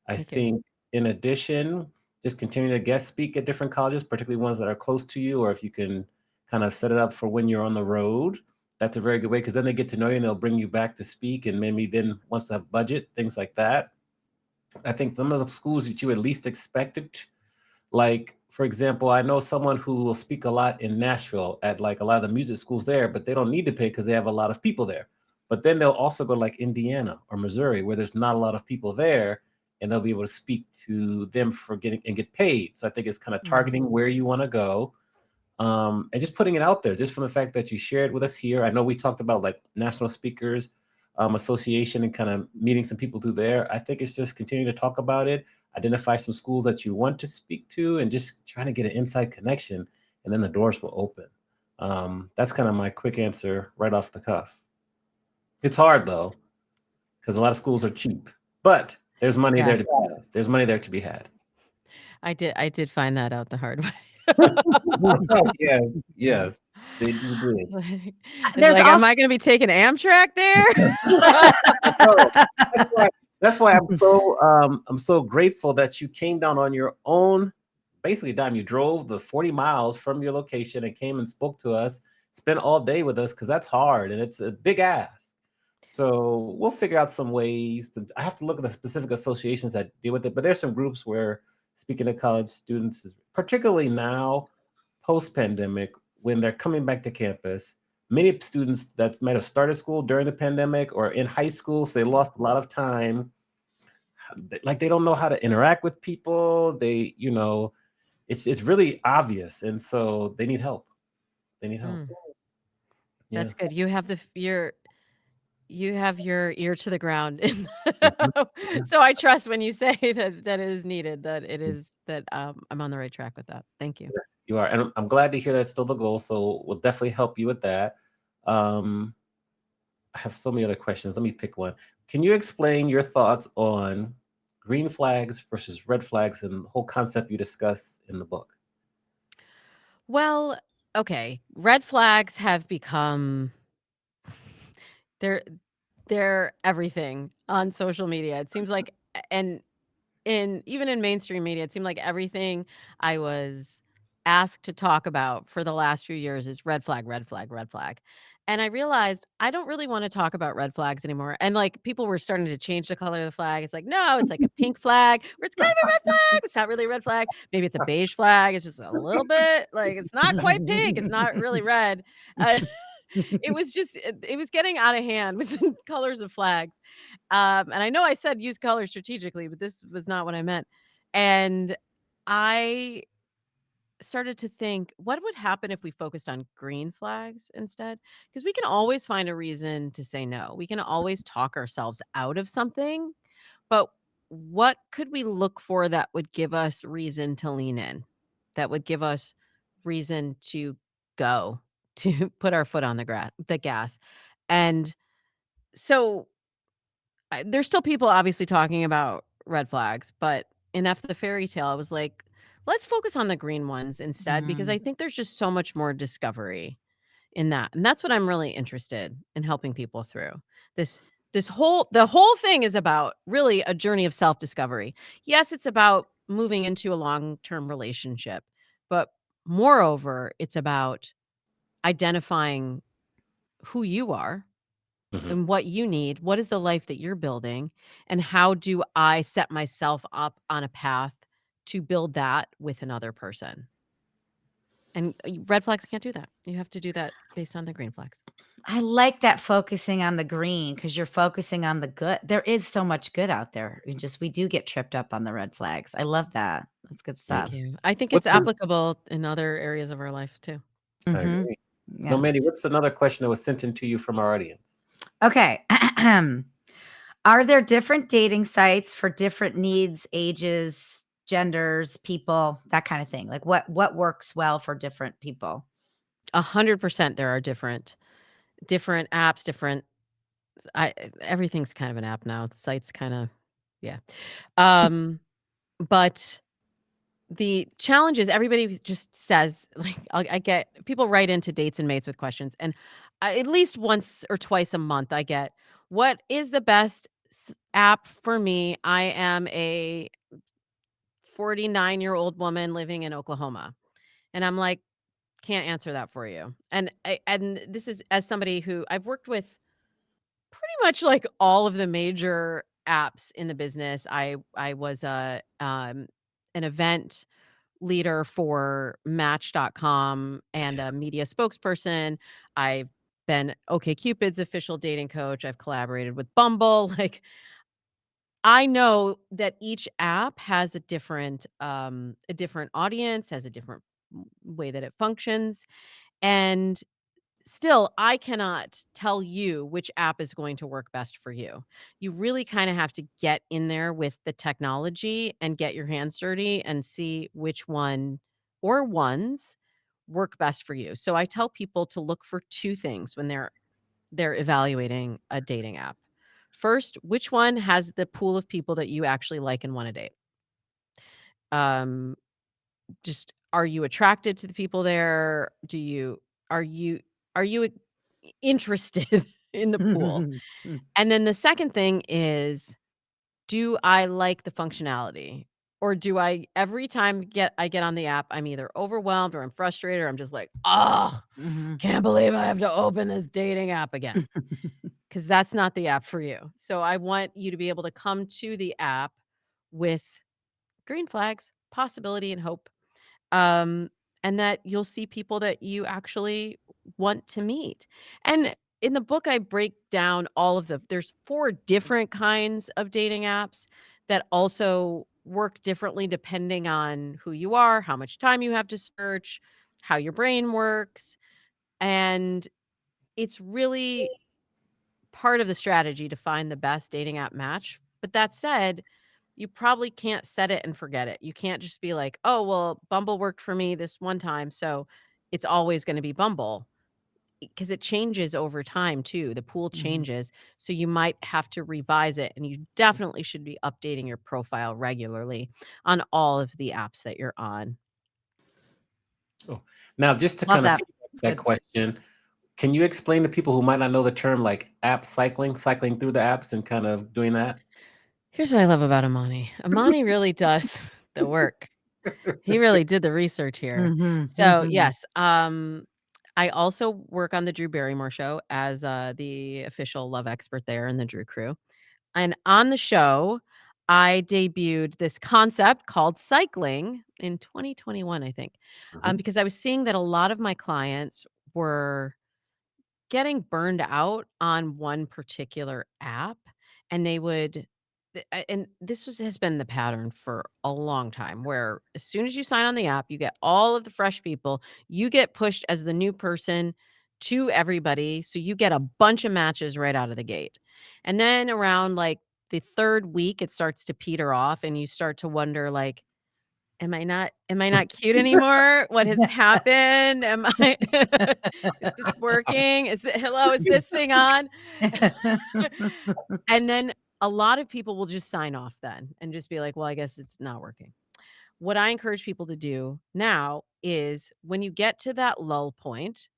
I Thank you. think in addition, just continue to guest speak at different colleges, particularly ones that are close to you, or if you can kind of set it up for when you're on the road. That's a very good way because then they get to know you and they'll bring you back to speak and maybe then once they have budget, things like that. I think some of the schools that you at least expected, like for example, I know someone who will speak a lot in Nashville at like a lot of the music schools there, but they don't need to pay because they have a lot of people there. But then they'll also go to like Indiana or Missouri where there's not a lot of people there, and they'll be able to speak to them for getting and get paid. So I think it's kind of Mm. targeting where you want to go, and just putting it out there, just from the fact that you shared with us here. I know we talked about like National Speakers Association and kind of meeting some people through there. I think it's just continuing to talk about it, identify some schools that you want to speak to, and just trying to get an inside connection, and then the doors will open. That's kind of my quick answer right off the cuff. It's hard though, because a lot of schools are cheap, but there's money Yeah, there to be had. There's money there to be had. I did find that out the hard way. Yes, yes, you It's did. like it's There's like, am also I gonna be taking Amtrak there? No, that's why that's why I'm so grateful that you came down on your own basically dime. You drove the 40 miles from your location and came and spoke to us, spent all day with us because that's hard and it's a big ask. So we'll figure out some ways to, I have to look at the specific associations that deal with it, but there's some groups where speaking to college students is particularly now post-pandemic when they're coming back to campus. Many students that might have started school during the pandemic or in high school, so they lost a lot of time. Like they don't know how to interact with people. It's really obvious, and so they need help. They need help. Mm, Yeah. that's good. You have your ear to the ground. Mhm. Yeah. So I trust when you say that it is needed, that it Mm. is that, I'm on the right track with that. Thank you. Yes, you are, and I'm glad to hear that's still the goal. So we'll definitely help you with that. Um, I have so many other questions. Let me pick one. Can you explain your thoughts on green flags versus red flags and the whole concept you discuss in the book? Well, okay, red flags have become they're they're everything on social media. It seems like and in even in mainstream media, it seemed like everything I was asked to talk about for the last few years is red flag, red flag, red flag. And I realized I don't really want to talk about red flags anymore. And like people were starting to change the color of the flag. It's like, no, it's like a pink flag, or it's kind of a red flag. It's not really a red flag. Maybe it's a beige flag. It's just a little bit like it's not quite pink. It's not really red. Uh, it was just it was getting out of hand with the colors of flags. And I know I said use color strategically, but this was not what I meant. And I started to think, what would happen if we focused on green flags instead? Because we can always find a reason to say no. We can always talk ourselves out of something, but what could we look for that would give us reason to lean in? That would give us reason to go, to put our foot on the gas. And so there's still people obviously talking about red flags, but in F the Fairy Tale, I was like, let's focus on the green ones instead because I Mhm. think there's just so much more discovery in that. And that's what I'm really interested in helping people through. This the whole thing is about really a journey of self-discovery. Yes, it's about moving into a long-term relationship, but moreover, it's about identifying who you are Mhm. and what you need. What is the life that you're building? And how do I set myself up on a path to build that with another person? And red flags can't do that. You have to do that based on the green flags. I like that focusing on the green because 'cause you're focusing on the good. There is so much good out there. We do get tripped up on the red flags. I love that. That's good Thank stuff. you. I think it's What's the applicable in other areas of our life too. I Mhm. agree. No, Yeah. Mandy, what's another question that was sent in to you from our audience? Okay. Are there different dating sites for different needs, ages, genders, people, that kind of thing? Like what works well for different people? 100% there are different apps, different I everything's kind of an app now. The site's kind of yeah. Um, but the challenge is everybody just says like I get people write into dates and mates with questions, and at least once or twice a month I get, "What is the best app for me? I am a 49-year-old woman living in Oklahoma." And I'm like, "Can't answer that for you." And this is as somebody who I've worked with pretty much like all of the major apps in the business. I was an event leader for Match.com and a media spokesperson. I've been OkCupid's official dating coach. I've collaborated with Bumble. Like I know that each app has a different audience, has a different way that it functions. And still, I cannot tell you which app is going to work best for you. You really kind of have to get in there with the technology and get your hands dirty and see which one or ones work best for you. So I tell people to look for two things when they're evaluating a dating app. First, which one has the pool of people that you actually like and want to date? Um just are you attracted to the people there? Are you are you interested in the pool? And then the second thing is, do I like the functionality? Or do I every time I get on the app, I'm either overwhelmed or I'm frustrated or I'm just like, "Oh, Mhm. can't believe I have to open this dating app again." Because that's not the app for you. So I want you to be able to come to the app with green flags, possibility, and hope, um, and that you'll see people that you actually want to meet. And in the book, I break down all of there's 4 different kinds of dating apps that also work differently depending on who you are, how much time you have to search, how your brain works, and it's really part of the strategy to find the best dating app match. But that said, you probably can't set it and forget it. You can't just be like, "Oh, well, Bumble worked for me this one time, so it's always gonna be Bumble." because it changes over time too. The pool Mhm. changes. So you might have to revise it, and you definitely should be updating your profile regularly on all of the apps that you're on. Oh. Now, just to Love kind of that. piggyback that Good. question, can you explain to people who might not know the term like app cycling, cycling through the apps and kind of doing that? Here's what I love about Amani. Amani really does the work. He really did the research here. Mhm, So, mhm. yes, I also work on the Drew Barrymore show as, the official love expert there in the Drew crew. And on the show, I debuted this concept called cycling in 2021, I think, Mhm. because I was seeing that a lot of my clients were getting burned out on one particular app, and they would and this has been the pattern for a long time, where as soon as you sign on the app, you get all of the fresh people, you get pushed as the new person to everybody, so you get a bunch of matches right out of the gate. And then around, like, the 3rd week, it starts to peter off, and you start to wonder, like, am I not cute anymore? What has happened? Am I is this working? Is this thing on? And then a lot of people will just sign off then and just be like, "Well, I guess it's not working." What I encourage people to do now is when you get to that lull point,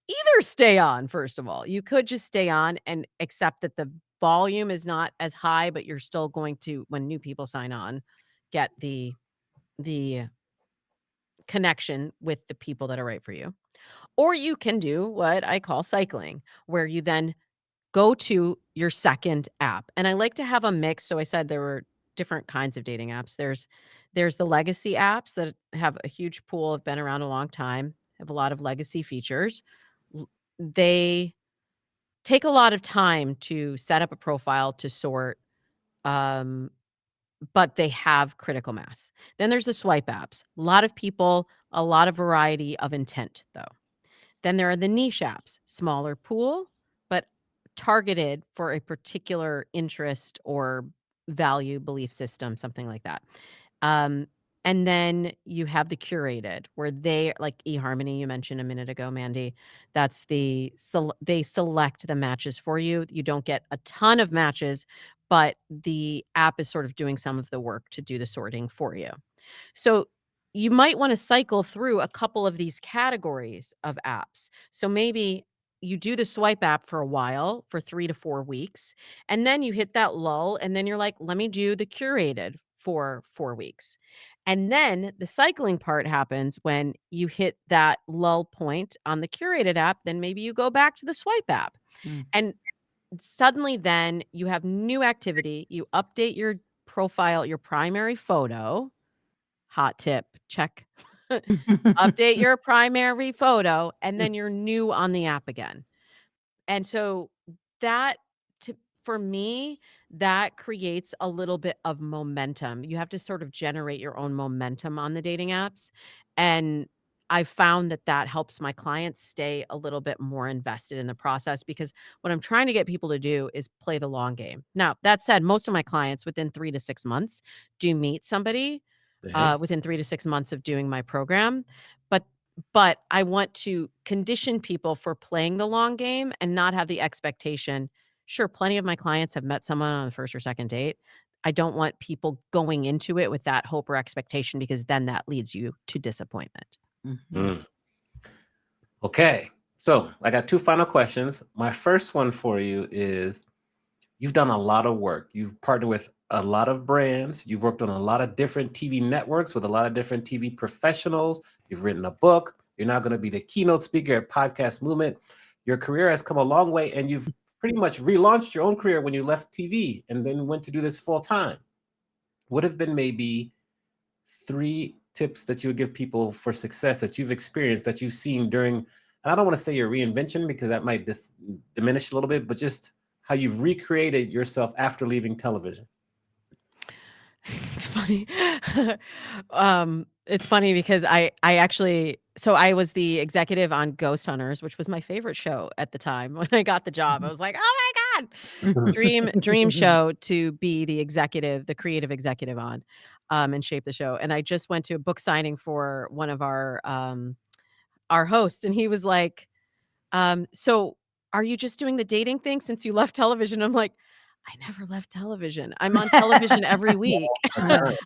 either stay on, first of all. You could just stay on and accept that the volume is not as high, but you're still going to, when new people sign on, get the connection with the people that are right for you. Or you can do what I call cycling, where you then go to your second app. And I like to have a mix. So I said there were different kinds of dating apps. There's the legacy apps that have a huge pool, have been around a long time, have a lot of legacy features. They take a lot of time to set up a profile, to sort, um, but they have critical mass. Then there's the swipe apps. A lot of people, a lot of variety of intent, though. Then there are the niche apps, smaller pool, but targeted for a particular interest or value belief system, something like that. Um, and then you have the curated, where they, like eHarmony, you mentioned a minute ago, Mandy. That's they select the matches for you. You don't get a ton of matches, but the app is sort of doing some of the work to do the sorting for you. So you might want to cycle through a couple of these categories of apps. So maybe you do the swipe app for a while, for 3 to 4 weeks, and then you hit that lull, and then you're like, let me do the curated for 4 weeks. And then the cycling part happens when you hit that lull point on the curated app, then maybe you go back to the swipe app. Mm. And suddenly then you have new activity, you update your profile, your primary photo. Hot tip, check. Update your primary photo, and then you're new on the app again. And so that to for me, that creates a little bit of momentum. You have to sort of generate your own momentum on the dating apps, and I found that that helps my clients stay a little bit more invested in the process, because what I'm trying to get people to do is play the long game. Now, that said, most of my clients within 3 to 6 months do meet somebody, Hey. within 3 to 6 months of doing my program, but I want to condition people for playing the long game and not have the expectation. Sure, plenty of my clients have met someone on the first or second date. I don't want people going into it with that hope or expectation, because then that leads you to disappointment. Mhm. Mm. Okay. So I got two final questions. My first one for you is you've done a lot of work. You've partnered with a lot of brands. You've worked on a lot of different TV networks with a lot of different TV professionals. You've written a book. You're now going to be the keynote speaker at Podcast Movement. Your career has come a long way, and you've pretty much relaunched your own career when you left TV and then went to do this full time. What have been maybe 3 tips that you would give people for success that you've experienced, that you've seen during, and I don't want to say your reinvention because that might diminish a little bit, but just how you've recreated yourself after leaving television? It's funny. It's funny because I actually, so I was the executive on Ghost Hunters, which was my favorite show at the time when I got the job. I was like, "Oh my god." Dream show to be the executive, the creative executive on, and shape the show. And I just went to a book signing for one of our hosts, and he was like, So are you just doing the dating thing since you left television? I'm like, I never left television. I'm on television every week.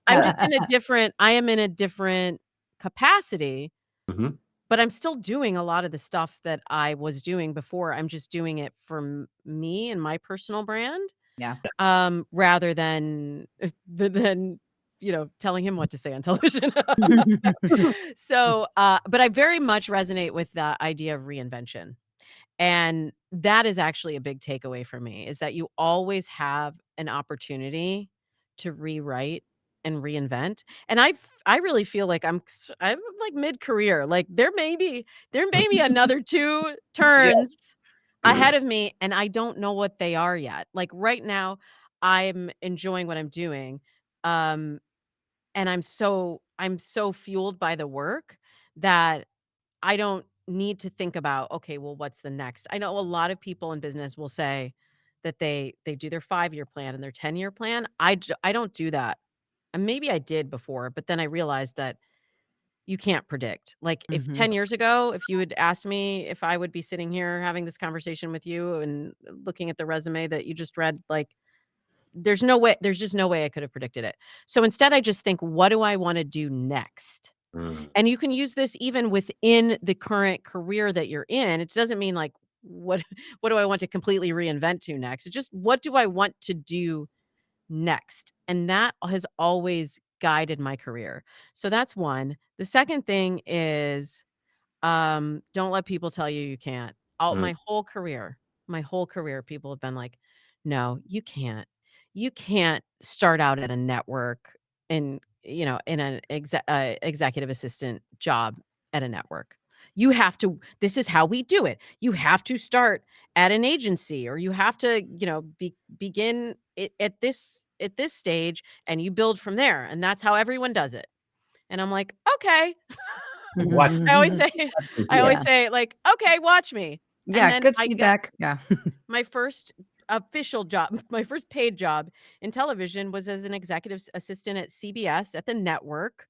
I'm just in a different I am in a different capacity, Mhm. but I'm still doing a lot of the stuff that I was doing before. I'm just doing it for me and my personal brand, Yeah. rather than than telling him what to say on television. So, but I very much resonate with the idea of reinvention. And that is actually a big takeaway for me is that you always have an opportunity to rewrite and reinvent. And I really feel like I'm like mid-career. Like there may be another 2 Yeah. turns ahead of me and I don't know what they are yet. Like right now I'm enjoying what I'm doing. Um and I'm so fueled by the work that I don't need to think about, okay, well, what's the next? I know a lot of people in business will say that they do their 5-year plan and their 10-year plan. I don't do that. And maybe I did before, but then I realized that you can't predict. Like if Mhm. 10 years ago, if you had asked me if I would be sitting here having this conversation with you and looking at the resume that you just read, like there's just no way I could have predicted it. So instead I just think, what do I want to do next? Mm. And you can use this even within the current career that you're in. It doesn't mean like what what do I want to completely reinvent to next? It's just what do I want to do next? And that has always guided my career. So that's one. The second thing is don't let people tell you you can't. All Mm. my whole career people have been like, "No, you can't. You can't start out at a network in an executive assistant job at a network. You have to this is how we do it. You have to start at an agency or you have to, begin it at this stage and you build from there and that's how everyone does it." And I'm like, "Okay." What? I always say I always Yeah. say, like, "Okay, watch me." And Yeah, then good I got feedback. Yeah. my first official job, my first paid job in television was as an executive assistant at CBS at the network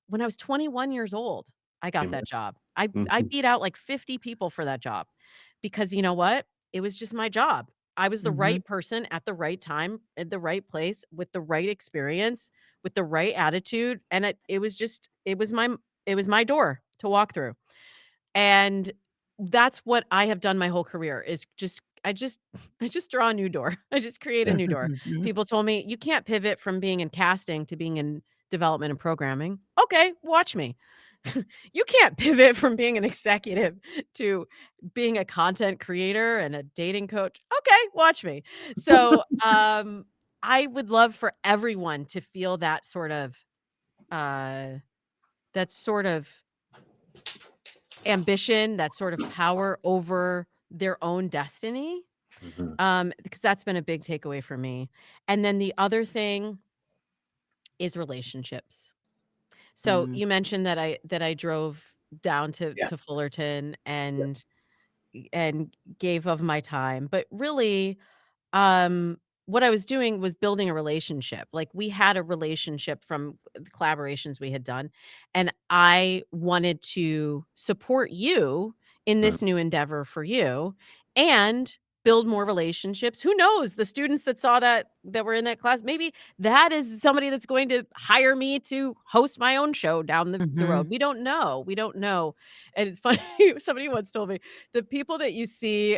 when I was 21 years old. I got Amen. that job. I Mhm. beat out like 50 people for that job because you know what? It was just my job. I was the Mhm. right person at the right time, at the right place, with the right experience, with the right attitude, and it was my door to walk through. And that's what I have done my whole career is just I just draw a new door. I just create a Yeah. new door. Mhm. People told me, "You can't pivot from being in casting to being in development and programming." Okay, watch me. You can't pivot from being an executive to being a content creator and a dating coach. Okay, watch me. So, I would love for everyone to feel uh that sort of ambition, that sort of power over their own destiny, Mhm. because that's been a big takeaway for me. And then the other thing is relationships. So Mm. you mentioned that I drove down to Yeah. to Fullerton Yeah. and gave of my time, but really um, what I was doing was building a relationship. Like we had a relationship from the collaborations we had done, and I wanted to support you in Mm. this new endeavor for you and build more relationships. Who knows? The students that saw that were in that class, maybe that is somebody that's going to hire me to host my own show down the Mhm. road. We don't know. We don't know. And it's funny, somebody once told me the people that you see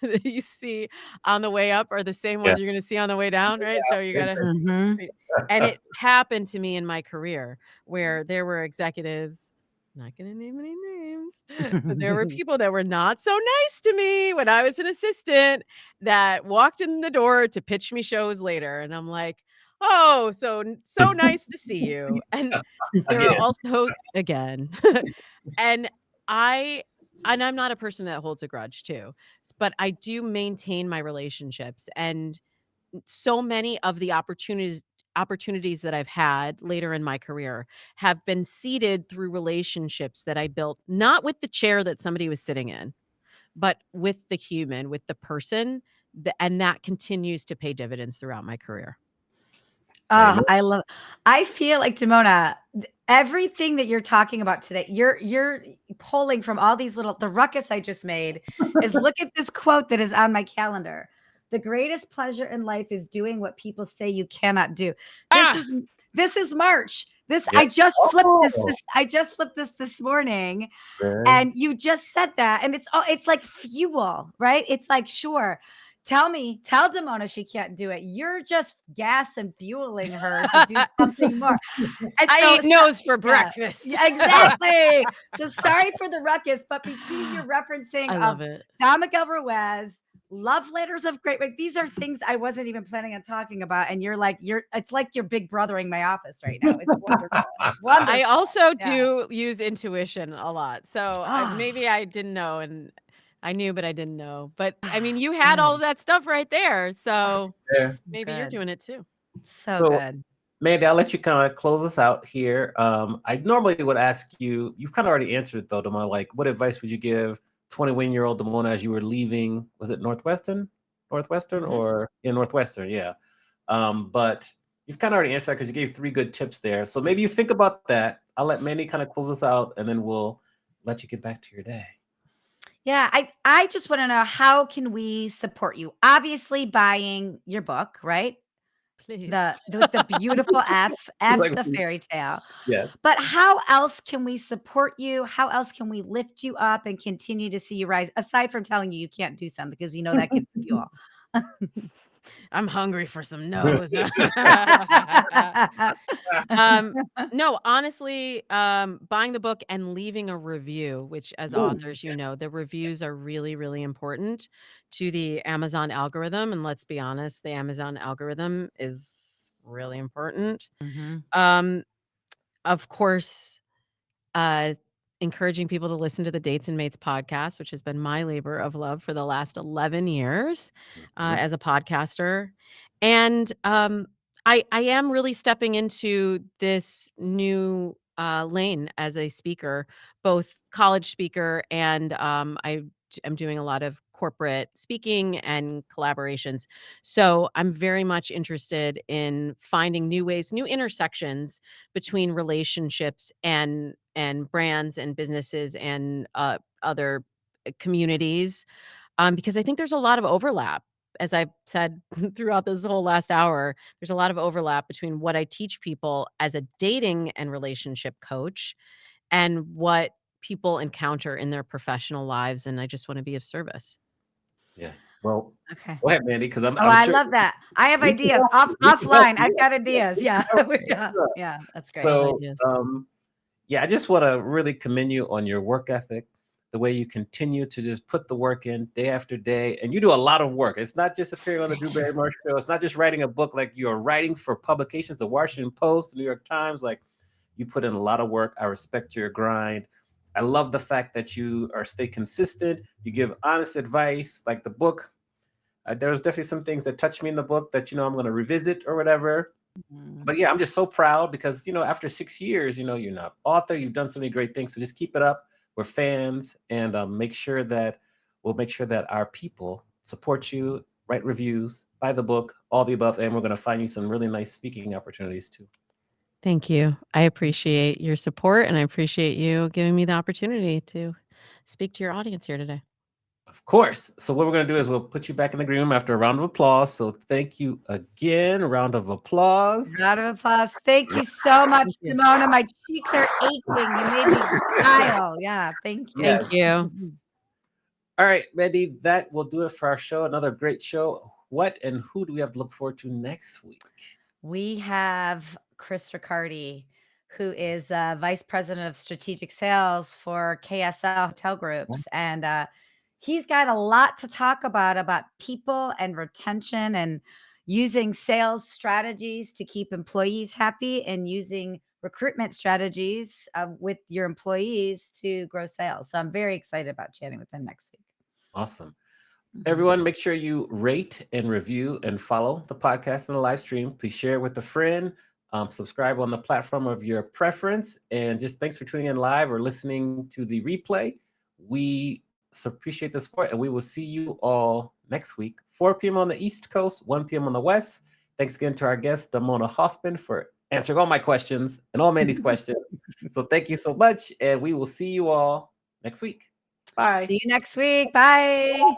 that you see on the way up are the same Yeah. ones you're gonna see on the way down, right? So you gotta Mhm. right. And it happened to me in my career where there were executives, not gonna name any names, but there were people that were not so nice to me when I was an assistant that walked in the door to pitch me shows later, and I'm like, "Oh, so nice to see you." And there are Again. also again, and I I'm not a person that holds a grudge too, but I do maintain my relationships, and so many of the opportunities that I've had later in my career have been seeded through relationships that I built, not with the chair that somebody was sitting in, but with the human, with the person, and that continues to pay dividends throughout my career. Ah, Amen. I feel like Demona, everything that you're talking about today, you're pulling from all these little the ruckus I just made is look at this quote that is on my calendar. The greatest pleasure in life is doing what people say you cannot do. This Ah, is this is March. This Yep. I just flipped this Oh, I just flipped this morning man. and you just said that and it's like fuel, right? It's like sure. Tell Demona she can't do it. You're just gas and fueling her to do something more. And I so eat nose for yeah. breakfast. Yeah, exactly. So sorry for the ruckus, but between your referencing I of love it. Don Miguel Ruiz, love letters of great like these are things I wasn't even planning on talking about. And you're it's like you're big brothering my office right now. It's wonderful. I Wonderful. also Yeah. do use intuition a lot. So Oh, maybe I didn't know and I knew, but I didn't know. But I mean, you had all good. of that stuff right there. So Yeah. So maybe you're good. doing it too. So So, good. Mandy, I'll let you kind of close us out here. I normally would ask you, you've kind of already answered it though, Damona, like what advice would you give 21-year-old Damona as you were leaving? Was it Northwestern? Northwestern Mhm. or yeah, Northwestern, yeah. But you've kind of already answered that because you gave 3 good tips there. So maybe you think about that. I'll let Mandy kind of close us out and then we'll let you get back to your day. Yeah, I just want to know how can we support you? Obviously buying your book, right? Please. The with the beautiful F Like, the fairy tale. yeah. But how else can we support you? How else can we lift you up and continue to see you rise aside from telling you you can't do something because we know that gives you fuel? I'm hungry for some nose. Um, no, honestly, buying the book and leaving a review, which as Ooh, authors, the reviews are really, really important to the Amazon algorithm. And let's be honest, the Amazon algorithm is really important. Mhm. Um, of course, uh, encouraging people to listen to the Dates and Mates podcast, which has been my labor of love for the last 11 years mhm. as a podcaster. And I am really stepping into this new lane as a speaker, both college speaker and I'm doing a lot of corporate speaking and collaborations. So I'm very much interested in finding new ways, new intersections between relationships and brands and businesses and other communities because I think there's a lot of overlap. As I've said throughout this whole last hour, there's a lot of overlap between what I teach people as a dating and relationship coach and what people encounter in their professional lives. And I just want to be of service. Yes. Well, Okay. go ahead, Mandy, because Oh, I'm I sure love that. I have we can ideas help off you. We can help offline. I've you. got ideas. Yeah. Yeah. Yeah. Yeah. That's great. Love So, ideas. yeah, I just want to really commend you on your work ethic, the way you continue to just put the work in day after day. And you do a lot of work. It's not just appearing on the Drew Barrymore show. It's not just writing a book like you're writing for publications, the Washington Post, the New York Times. Like you put in a lot of work. I respect your grind. I love the fact that you are stay consistent. You give honest advice, like the book. There was definitely some things that touched me in the book that I'm going to revisit or whatever. Mhm. But yeah, I'm just so proud because after 6 years, you're not author. You've done so many great things. So just keep it up. We're fans, and we'll make sure that our people support you, write reviews, buy the book, all the above, and we're going to find you some really nice speaking opportunities too. Thank you. I appreciate your support and I appreciate you giving me the opportunity to speak to your audience here today. Of course. So what we're going to do is we'll put you back in the green room after a round of applause. So thank you again. Round of applause. Round of applause. Thank you so much, Thank you. Simona. My cheeks are aching. You made me smile. Yeah. Thank you. Thank Yes. you. All right, Mandy, that will do it for our show. Another great show. What and who do we have to look forward to next week? We have Chris Riccardi, who is Vice President of Strategic Sales for KSL Hotel Groups. And he's got a lot to talk about people and retention and using sales strategies to keep employees happy and using recruitment strategies with your employees to grow sales. So I'm very excited about chatting with him next week. Awesome. Mhm. Everyone, make sure you rate and review and follow the podcast and the live stream. Please share it with a friend. Subscribe on the platform of your preference. And just thanks for tuning in live or listening to the replay. We appreciate the support, and we will see you all next week, 4 p.m. on the East Coast, 1 p.m. on the West. Thanks again to our guest, Damona Hoffman, for answering all my questions and all Mandy's questions. So thank you so much, and we will see you all next week. Bye. See you next week. Bye.